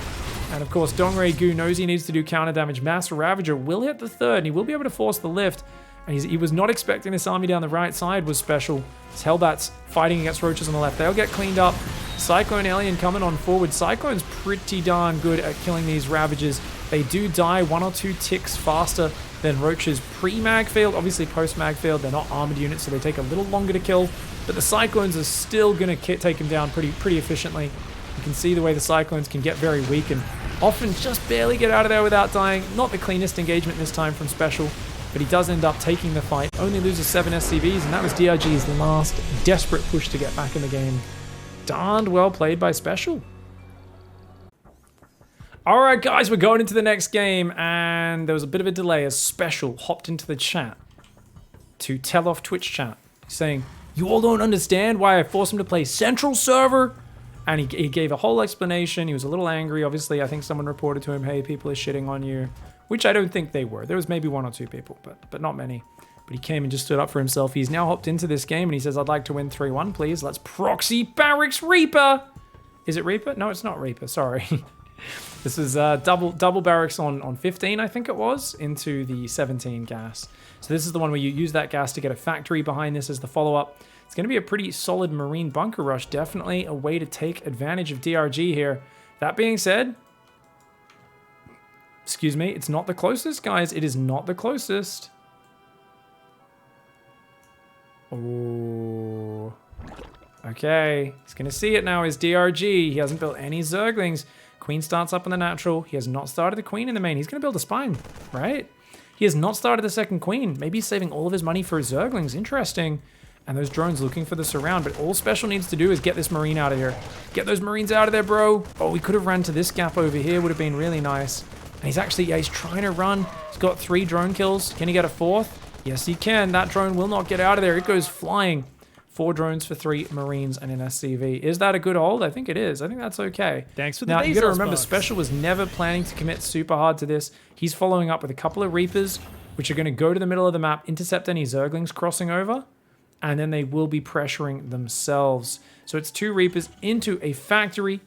And of course, Dongray Gu knows he needs to do counter damage. Master Ravager will hit the third, and he will be able to force the lift. And he was not expecting this army down the right side was special. His Hellbats fighting against Roaches on the left. They'll get cleaned up. Cyclone Alien coming on forward. Cyclone's pretty darn good at killing these Ravagers. They do die 1 or 2 ticks faster than Roaches pre-mag field. Obviously post-mag field, they're not armored units, so they take a little longer to kill. But the Cyclones are still going to take him down pretty efficiently. You can see the way the Cyclones can get very weak and often just barely get out of there without dying. Not the cleanest engagement this time from Special, but he does end up taking the fight. Only loses 7 SCVs, and that was DRG's last desperate push to get back in the game. Darned well played by Special. All right, guys, we're going into the next game, and there was a bit of a delay as Special hopped into the chat to tell off Twitch chat, saying, "You all don't understand why I forced him to play Central Server?" And he gave a whole explanation. He was a little angry. Obviously, I think someone reported to him, "Hey, people are shitting on you," which I don't think they were. There was maybe 1 or 2 people, but not many. But he came and just stood up for himself. He's now hopped into this game, and he says, "I'd like to win 3-1, please. Let's proxy Barracks Reaper." Is it Reaper? No, it's not Reaper. Sorry. This is double barracks on 15, I think it was, into the 17 gas. So this is the one where you use that gas to get a factory behind this as the follow-up. It's going to be a pretty solid Marine bunker rush. Definitely a way to take advantage of DRG here. That being said, excuse me, it's not the closest, guys. It is not the closest. Oh. Okay. He's going to see it now as DRG. He hasn't built any Zerglings. Queen starts up on the natural. He has not started the Queen in the main. He's going to build a spine, right? He has not started the second Queen. Maybe he's saving all of his money for his Zerglings. Interesting. And those drones looking for the surround. But all Special needs to do is get this Marine out of here. Get those Marines out of there, bro. Oh, we could have ran to this gap over here. Would have been really nice. And he's actually, yeah, he's trying to run. He's got 3 drone kills. Can he get a 4th? Yes, he can. That drone will not get out of there. It goes flying. 4 drones for 3 Marines and an SCV. Is that a good hold? I think it is. I think that's okay. Thanks for the Now, you gotta Bezos remember, box. Special was never planning to commit super hard to this. He's following up with a couple of Reapers, which are going to go to the middle of the map, intercept any Zerglings crossing over, and then they will be pressuring themselves. So it's 2 Reapers into a factory.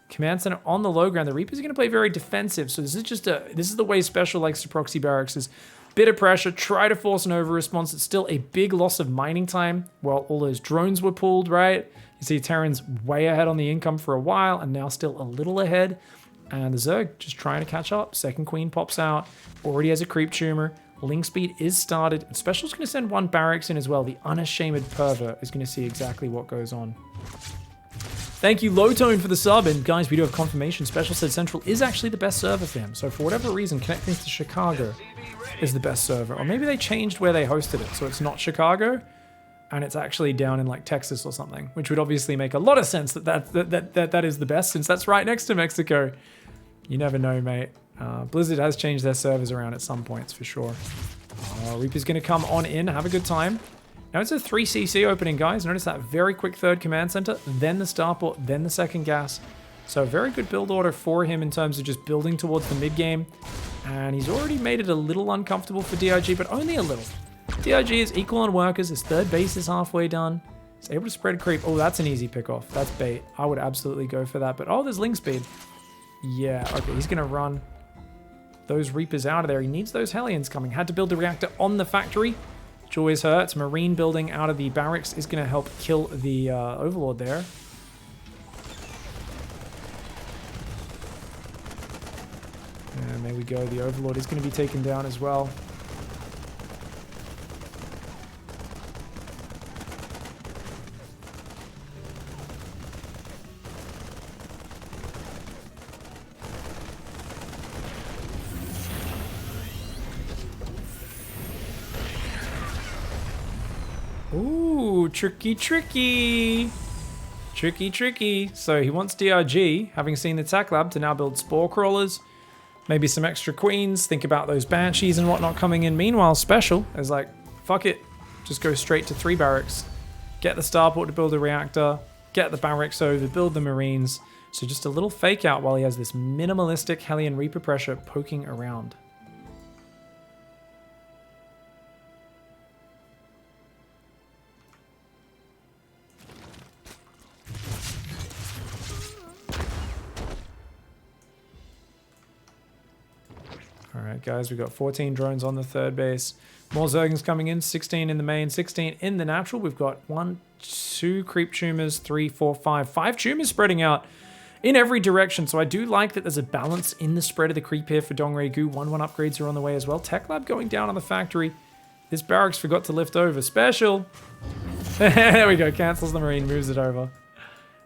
Command center on the low ground. The Reapers are going to play very defensive. So this is the way Special likes to proxy barracks is bit of pressure, try to force an over response. It's still a big loss of mining time while all those drones were pulled, right? You see Terran's way ahead on the income for a while and now still a little ahead. And the Zerg just trying to catch up. Second Queen pops out. Already has a creep tumor. Link speed is started. And Special's going to send 1 barracks in as well. The unashamed pervert is going to see exactly what goes on. Thank you, Low Tone, for the sub. And guys, we do have confirmation. Special said Central is actually the best server for him. So for whatever reason, connecting to Chicago is the best server. Or maybe they changed where they hosted it. So it's not Chicago and it's actually down in like Texas or something, which would obviously make a lot of sense that is the best since that's right next to Mexico. You never know, mate. Blizzard has changed their servers around at some points for sure. Reaper's going to come on in, have a good time. Now it's a 3cc opening, guys. Notice that very quick 3rd command center, then the starport, then the 2nd gas. So a very good build order for him in terms of just building towards the mid game. And he's already made it a little uncomfortable for DRG, but only a little. DRG is equal on workers. His 3rd base is halfway done. He's able to spread creep. Oh, that's an easy pick off. That's bait. I would absolutely go for that. But oh, there's link speed. Yeah, okay, he's going to run those Reapers out of there. He needs those Hellions coming. Had to build the reactor on the factory, which always hurts. Marine building out of the barracks is going to help kill the Overlord there. And there we go. The Overlord is going to be taken down as well. Ooh, tricky, tricky. Tricky, tricky. So he wants DRG, having seen the Tech Lab, to now build Spore Crawlers. Maybe some extra Queens. Think about those Banshees and whatnot coming in. Meanwhile, Special is like, fuck it. Just go straight to 3 barracks. Get the Starport to build a reactor. Get the barracks over, build the Marines. So just a little fake out while he has this minimalistic Hellion Reaper pressure poking around. right, guys, we've got 14 drones on the third base. More Zerglings coming in, 16 in the main, 16 in the natural. We've got 1, 2 creep tumors, 3, 4, 5 tumors spreading out in every direction. So I do like that there's a balance in the spread of the creep here for Dongre-gu. 1-1 upgrades are on the way as well. Tech Lab going down on the factory. This barracks forgot to lift over. Special. There we go. Cancels the Marine, moves it over.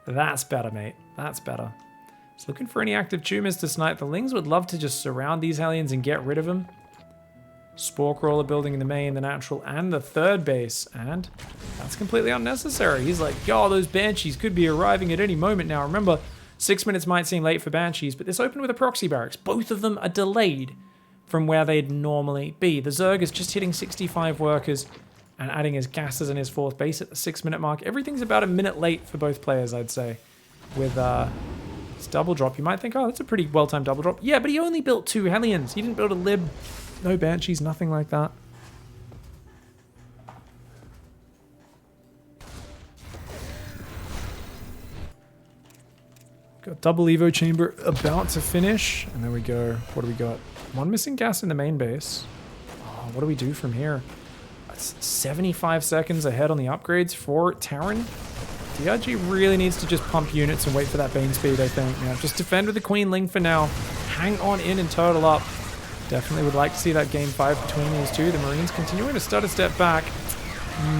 That's better, mate. That's better. Just looking for any active tumors to snipe. The Lings would love to just surround these Hellions and get rid of them. Spore Crawler building in the main, the natural, and the third base. And that's completely unnecessary. He's like, yo, those Banshees could be arriving at any moment now. Remember, 6 minutes might seem late for Banshees, but this opened with a proxy barracks. Both of them are delayed from where they'd normally be. The Zerg is just hitting 65 workers and adding his gases in his fourth base at the 6-minute mark. Everything's about a minute late for both players, I'd say. With this double drop, you might think, oh, that's a pretty well-timed double drop. Yeah, but he only built 2 Hellions. He didn't build a Lib. No Banshees, nothing like that. Got double Evo chamber about to finish. And there we go. What do we got? 1 missing gas in the main base. Oh, what do we do from here? It's 75 seconds ahead on the upgrades for Terran. DRG really needs to just pump units and wait for that Bane speed, I think. Now, just defend with the Queen Ling for now. Hang on in and turtle up. Definitely would like to see that game 5 between these two. The Marines continuing to start a step back.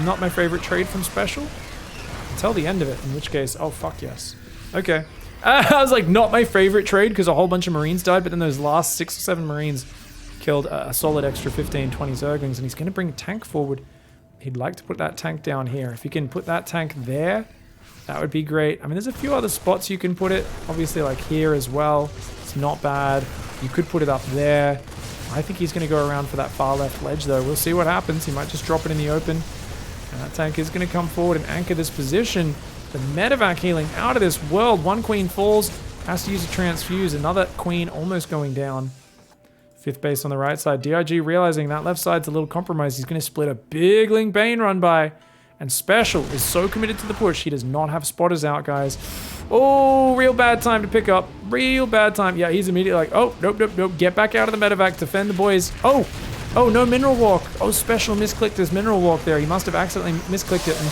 Not my favorite trade from Special. Until the end of it, in which case, oh, fuck yes. Okay. I was like, not my favorite trade because a whole bunch of Marines died, but then those last 6 or 7 Marines killed a solid extra 15, 20 Zerglings, and he's going to bring a tank forward. He'd like to put that tank down here. If he can put that tank there, that would be great. I mean, there's a few other spots you can put it. Obviously, like here as well. It's not bad. You could put it up there. I think he's going to go around for that far left ledge, though. We'll see what happens. He might just drop it in the open. And that tank is going to come forward and anchor this position. The medevac healing out of this world. 1 queen falls. Has to use a transfuse. Another queen almost going down. 5th base on the right side. DRG realizing that left side's a little compromised. He's going to split a big Ling Bane run by. And Special is so committed to the push. He does not have spotters out, guys. Oh, real bad time to pick up. Real bad time. Yeah, he's immediately like, oh, nope, nope, nope. Get back out of the medevac. Defend the boys. Oh, no mineral walk. Oh, Special misclicked his mineral walk there. He must have accidentally misclicked it. And,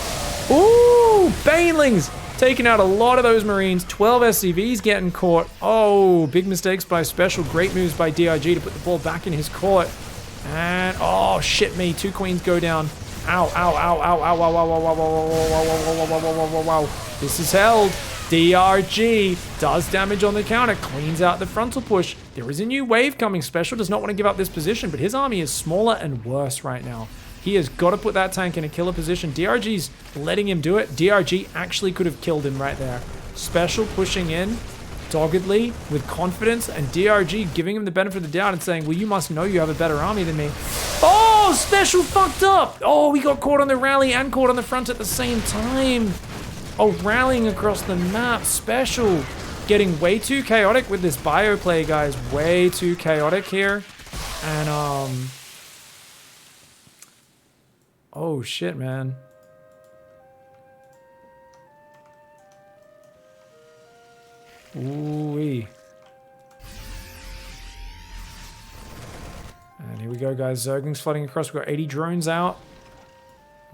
ooh, Banelings taking out a lot of those Marines. 12 SCVs getting caught. Oh, big mistakes by Special. Great moves by DRG to put the ball back in his court. And, oh, shit me. 2 queens go down. Ow, ow, ow, ow, ow, ow, ow, ow, ow, ow, ow, ow. This is held. DRG does damage on the counter, cleans out the frontal push. There is a new wave coming. Special does not want to give up this position, but his army is smaller and worse right now. He has got to put that tank in a killer position. DRG's letting him do it. DRG actually could have killed him right there. Special pushing in doggedly with confidence, and DRG giving him the benefit of the doubt and saying, well, you must know you have a better army than me. Oh, Special fucked up. Oh, he got caught on the rally and caught on the front at the same time. Oh, rallying across the map. Special getting way too chaotic with this bio play, guys. Way too chaotic here. And, oh, shit, man. Ooh-wee. And here we go, guys. Zerglings flooding across. We've got 80 drones out.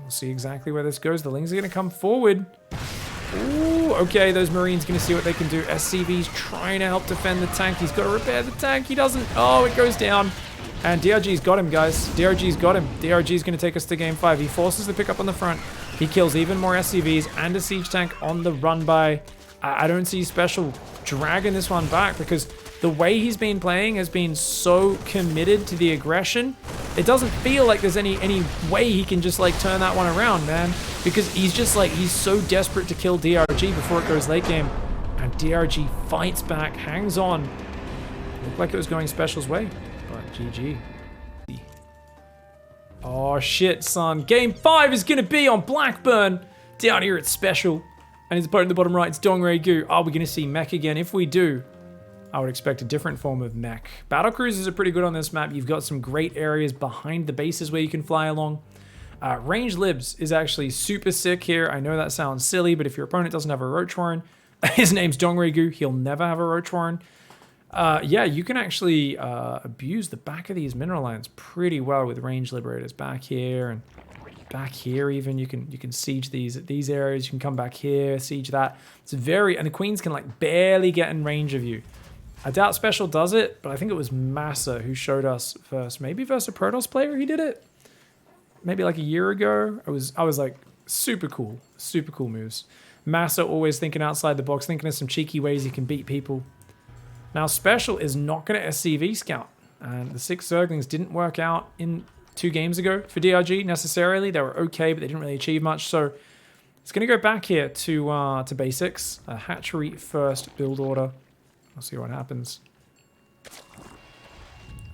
We'll see exactly where this goes. The Lings are going to come forward. Ooh, okay, those Marines going to see what they can do. SCV's trying to help defend the tank. He's got to repair the tank. He doesn't. Oh, it goes down. And DRG's got him, guys. DRG's got him. DRG's going to take us to game 5. He forces the pickup on the front. He kills even more SCVs and a siege tank on the run by. I don't see Special dragging this one back because the way he's been playing has been so committed to the aggression. It doesn't feel like there's any way he can just like turn that one around, man. Because he's just like, he's so desperate to kill DRG before it goes late game. And DRG fights back, hangs on. Looked like it was going Special's way, but GG. Oh shit, son. Game 5 is gonna be on Blackburn. Down here at Special. And his opponent at the bottom right is Dongre-gu. Are we going to see mech again? If we do, I would expect a different form of mech. Battle cruisers are pretty good on this map. You've got some great areas behind the bases where you can fly along. Range libs is actually super sick here. I know that sounds silly, but if your opponent doesn't have a Roach Warren, his name's Dongre-gu. He'll never have a Roach Warren. Yeah, you can actually abuse the back of these mineral lines pretty well with range liberators back here and back here even. You can siege these at these areas. You can come back here, siege that. It's very, and the queens can like barely get in range of you. I doubt Special does it, but I think it was Massa who showed us first. Maybe versus a Protoss player he did it. Maybe like a year ago. I was like, super cool moves. Massa always thinking outside the box, thinking of some cheeky ways you can beat people. Now Special is not going to SCV scout, and the 6 Zerglings didn't work out in 2 games ago for DRG necessarily. They were okay, but they didn't really achieve much. So it's going to go back here to basics, a hatchery first build order. We'll see what happens.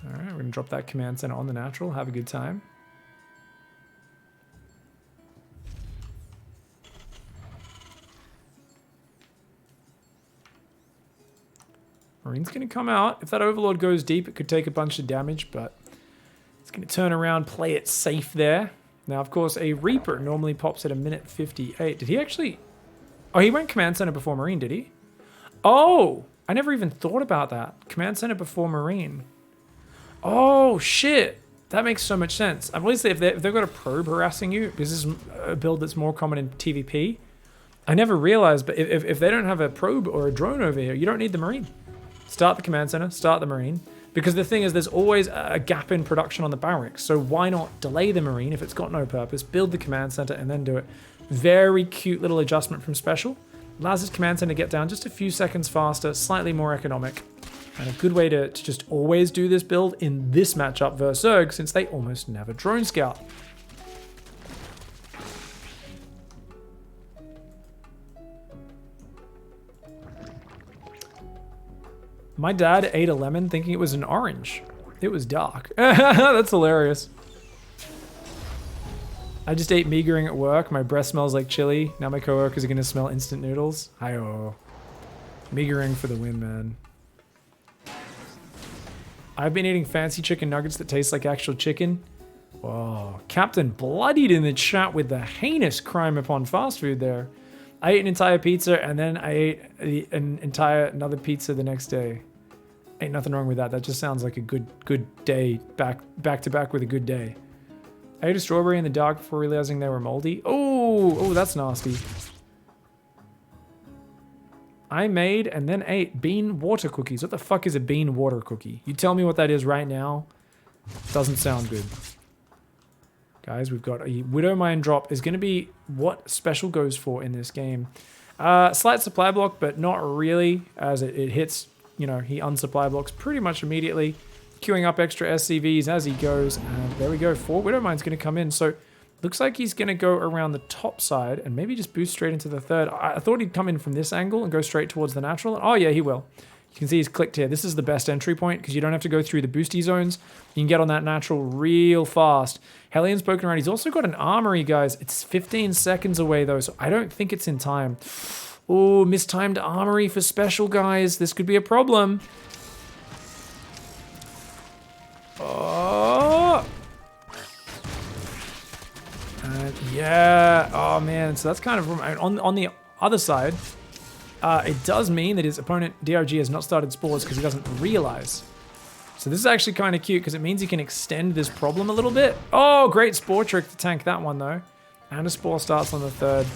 All right, we're going to drop that command center on the natural. Have a good time. Marine's going to come out. If that Overlord goes deep, it could take a bunch of damage, but it's going to turn around, play it safe there. Now, of course, a Reaper normally pops at a minute 58. Did he actually... Oh, he went Command Center before Marine, did he? Oh! I never even thought about that. Command Center before Marine. Oh, shit! That makes so much sense. Obviously, if they've got a probe harassing you, because this is a build that's more common in TVP, I never realized, but if they don't have a probe or a drone over here, you don't need the Marine. Start the command center, start the Marine. Because the thing is, there's always a gap in production on the barracks. So why not delay the Marine if it's got no purpose, build the command center, and then do it. Very cute little adjustment from Special. Allows his command center to get down just a few seconds faster, slightly more economic. And a good way to just always do this build in this matchup versus Zerg, since they almost never drone scout. My dad ate a lemon thinking it was an orange. It was dark. That's hilarious. I just ate meagering at work. My breath smells like chili. Now my coworkers are going to smell instant noodles. Hi-oh. Meagering for the win, man. I've been eating fancy chicken nuggets that taste like actual chicken. Whoa. Captain bloodied in the chat with the heinous crime upon fast food there. I ate an entire pizza and then I ate another pizza the next day. Ain't nothing wrong with that. That just sounds like a good day back to back with a good day. I ate a strawberry in the dark before realizing they were moldy. Oh, that's nasty. I made and then ate bean water cookies. What the fuck is a bean water cookie? You tell me what that is right now. Doesn't sound good. Guys, we've got a Widow Mine drop. Is going to be what Special goes for in this game. Slight supply block, but not really, as it hits, you know, he unsupply blocks pretty much immediately, queuing up extra SCVs as he goes, and there we go. 4 Widow Mine's going to come in, so looks like he's going to go around the top side and maybe just boost straight into the third. I thought he'd come in from this angle and go straight towards the natural. Oh yeah, he will. You can see he's clicked here. This is the best entry point because you don't have to go through the boosty zones. You can get on that natural real fast. Hellions poking around. He's also got an armory, guys. It's 15 seconds away, though, so I don't think it's in time. Oh, mistimed armory for Special, guys. This could be a problem. Oh! Yeah. Oh, man. So that's kind of... On the other side... it does mean that his opponent, DRG, has not started spores because he doesn't realize. So this is actually kind of cute because it means he can extend this problem a little bit. Oh, great spore trick to tank that one, though. And a spore starts on the third.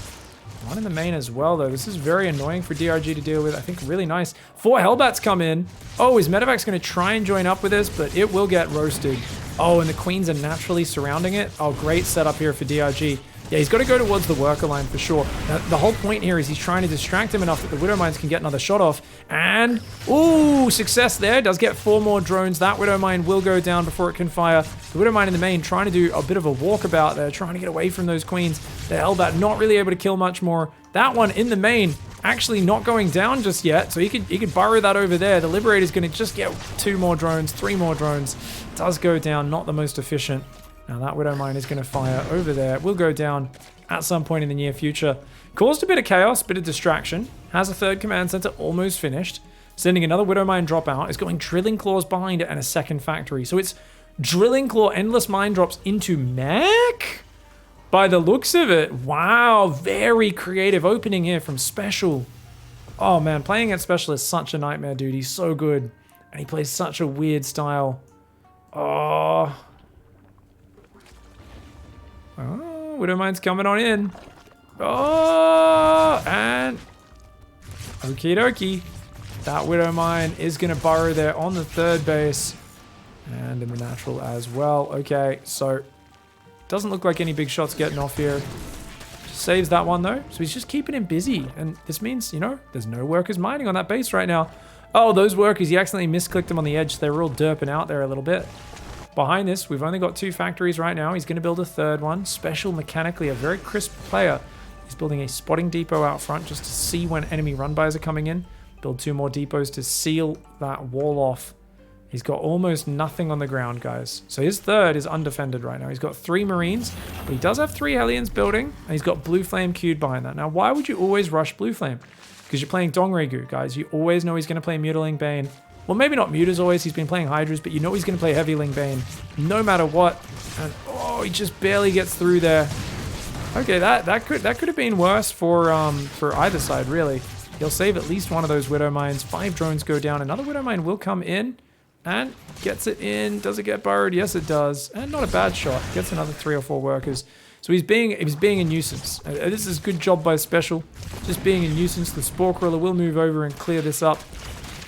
One in the main as well, though. This is very annoying for DRG to deal with. I think really nice. 4 Hellbats come in. Oh, his medevac's going to try and join up with this, but it will get roasted. Oh, and the queens are naturally surrounding it. Oh, great setup here for DRG. Yeah, he's got to go towards the worker line for sure. Now, the whole point here is he's trying to distract him enough that the Widow Mines can get another shot off. And, ooh, success there. Does get 4 more drones. That Widow Mine will go down before it can fire. The Widow Mine in the main trying to do a bit of a walkabout there, trying to get away from those queens. The Hellbat not really able to kill much more. That one in the main actually not going down just yet, so he could burrow that over there. The Liberator's going to just get 2 more drones, 3 more drones. Does go down, not the most efficient. Now that Widow Mine is going to fire over there. Will go down at some point in the near future. Caused a bit of chaos, bit of distraction. Has a 3rd command center almost finished. Sending another Widow Mine drop out. It's going Drilling Claws behind it and a 2nd factory. So it's Drilling Claw endless mine drops into mech? By the looks of it. Wow, very creative opening here from Special. Oh man, playing at Special is such a nightmare, dude. He's so good. And he plays such a weird style. Oh. Oh, Widowmine's coming on in. Oh, and okie dokie. That Widowmine is going to burrow there on the third base. And in the natural as well. Okay, so doesn't look like any big shots getting off here. Just saves that one though. So he's just keeping him busy. And this means, you know, there's no workers mining on that base right now. Oh, those workers, he accidentally misclicked them on the edge. So they're all derping out there a little bit. Behind this, we've only got 2 factories right now. He's going to build a third one. Special mechanically, a very crisp player. He's building a spotting depot out front just to see when enemy run-bys are coming in. Build 2 more depots to seal that wall off. He's got almost nothing on the ground, guys. So his third is undefended right now. He's got 3 Marines, but he does have 3 Hellions building, and he's got Blue Flame queued behind that. Now, why would you always rush Blue Flame? Because you're playing Dongregu, guys. You always know he's going to play Mutiling Bane. Well, maybe not Mute as always. He's been playing Hydras, but you know he's going to play Heavyling Bane no matter what. And oh, he just barely gets through there. Okay, that could have been worse for either side, really. He'll save at least one of those Widow Mines. 5 drones go down. Another Widow Mine will come in and gets it in. Does it get burrowed? Yes, it does. And not a bad shot. Gets another 3 or 4 workers. So he's being a nuisance. This is a good job by Special. Just being a nuisance. The Spore Crawler will move over and clear this up.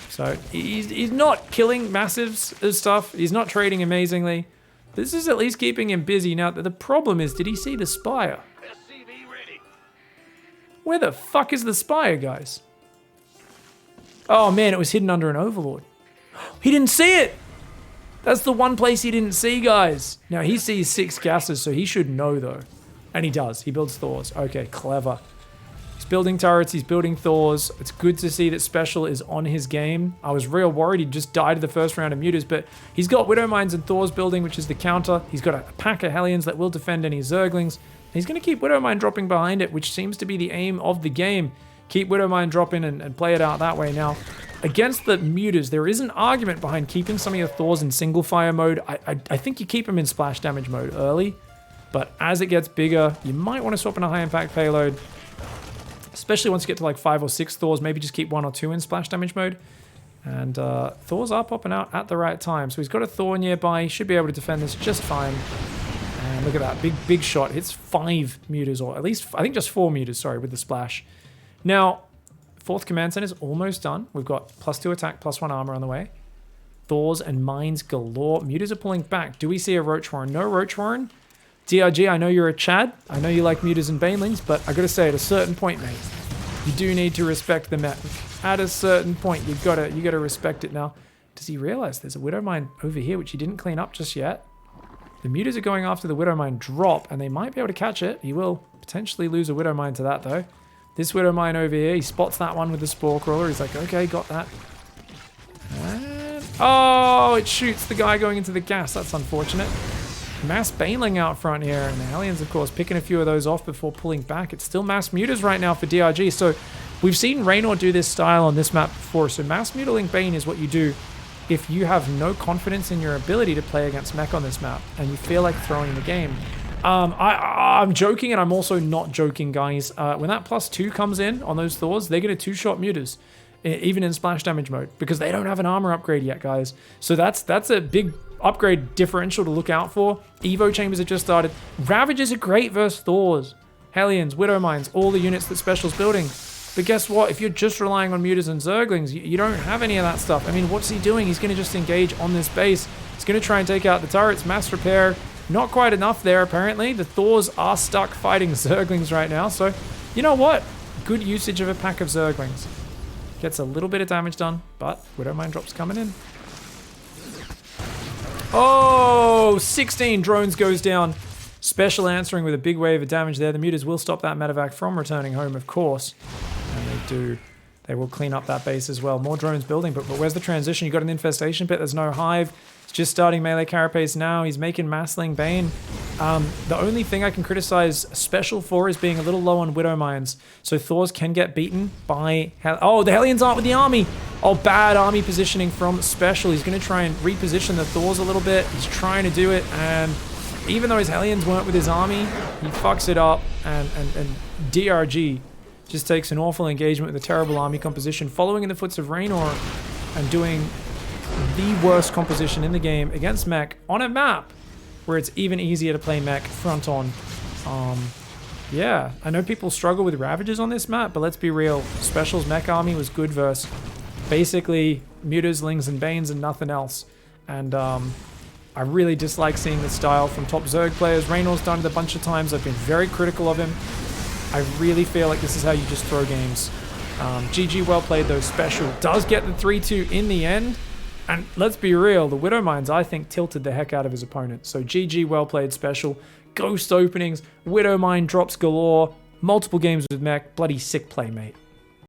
So he's not killing massives stuff. He's not trading amazingly. This is at least keeping him busy. Now, the problem is, did he see the Spire? Where the fuck is the Spire, guys? Oh man, it was hidden under an Overlord. He didn't see it! That's the one place he didn't see, guys. Now, he sees 6 gases, so he should know, though. And he does. He builds Thors. Okay, clever. He's building turrets. He's building Thors. It's good to see that Special is on his game. I was real worried he'd just died in the first round of Mutas, but he's got Widow Mines and Thors building, which is the counter. He's got a pack of Hellions that will defend any Zerglings. He's going to keep Widowmine dropping behind it, which seems to be the aim of the game. Keep Widowmine dropping and play it out that way. Now, against the Mutas, there is an argument behind keeping some of your Thors in single fire mode. I think you keep them in splash damage mode early, but as it gets bigger, you might want to swap in a high impact payload, especially once you get to like 5 or 6 Thors. Maybe just keep 1 or 2 in splash damage mode. And Thors are popping out at the right time. So he's got a Thor nearby. He should be able to defend this just fine. And look at that, big shot. Hits 5 Mutas, or at least, I think just 4 Mutas, sorry, with the splash. Now, 4th Command Center is almost done. We've got +2 attack, +1 armor on the way. Thors and mines galore. Mutas are pulling back. Do we see a Roach Warren? No Roach Warren. DRG, I know you're a Chad. I know you like Mutas and Banelings, but I gotta say, at a certain point, mate, you do need to respect the map. At a certain point, you gotta respect it now. Does he realize there's a Widow Mine over here, which he didn't clean up just yet? The Mutas are going after the Widow Mine drop, and they might be able to catch it. He will potentially lose a Widow Mine to that, though. This Widow Mine over here, he spots that one with the Spore Crawler. He's like, okay, got that. And, oh, it shoots the guy going into the gas. That's unfortunate. Mass Baneling out front here, and the Hellions, of course, picking a few of those off before pulling back. It's still Mass Mutas right now for DRG, so we've seen Raynor do this style on this map before, so Mass Mutiling Bane is what you do if you have no confidence in your ability to play against mech on this map, and you feel like throwing the game. I'm joking, and I'm also not joking, guys. When that +2 comes in on those Thors, they're going to 2-shot Mutas, even in splash damage mode, because they don't have an armor upgrade yet, guys. So that's a big upgrade differential to look out for. Evo chambers have just started. Ravagers are great versus Thors, Hellions, Widow Mines, all the units that Special's building. But guess what? If you're just relying on Mutas and Zerglings, you don't have any of that stuff. I mean, what's he doing? He's going to just engage on this base. He's going to try and take out the turrets, mass repair. Not quite enough there, apparently. The Thors are stuck fighting Zerglings right now. So, you know what? Good usage of a pack of Zerglings. Gets a little bit of damage done, but Widow Mine drops coming in. Oh, 16 drones goes down. Special answering with a big wave of damage there. The Mutas will stop that medevac from returning home, of course. And they do. They will clean up that base as well. More drones building, but where's the transition? You got an infestation pit. There's no hive. It's just starting melee carapace now. He's making Massling Bane. The only thing I can criticize Special for is being a little low on Widow Mines. So Thors can get beaten by... Oh, the Hellions aren't with the army. Oh, bad army positioning from Special. He's going to try and reposition the Thors a little bit. He's trying to do it, and even though his Hellions weren't with his army, he fucks it up, and DRG just takes an awful engagement with a terrible army composition, following in the footsteps of Raynor and doing the worst composition in the game against mech on a map where it's even easier to play mech front on. Yeah, I know people struggle with Ravagers on this map, but let's be real. Special's mech army was good versus basically Mutas, Lings, and Banes and nothing else. And I really dislike seeing this style from top Zerg players. Reynolds done it a bunch of times. I've been very critical of him. I really feel like this is how you just throw games. GG, well played though. Special does get the 3-2 in the end. And let's be real, the Widow Mines, I think, tilted the heck out of his opponent. So GG, well played, Special. Ghost openings, Widow Mine drops galore, multiple games with mech, bloody sick play, mate.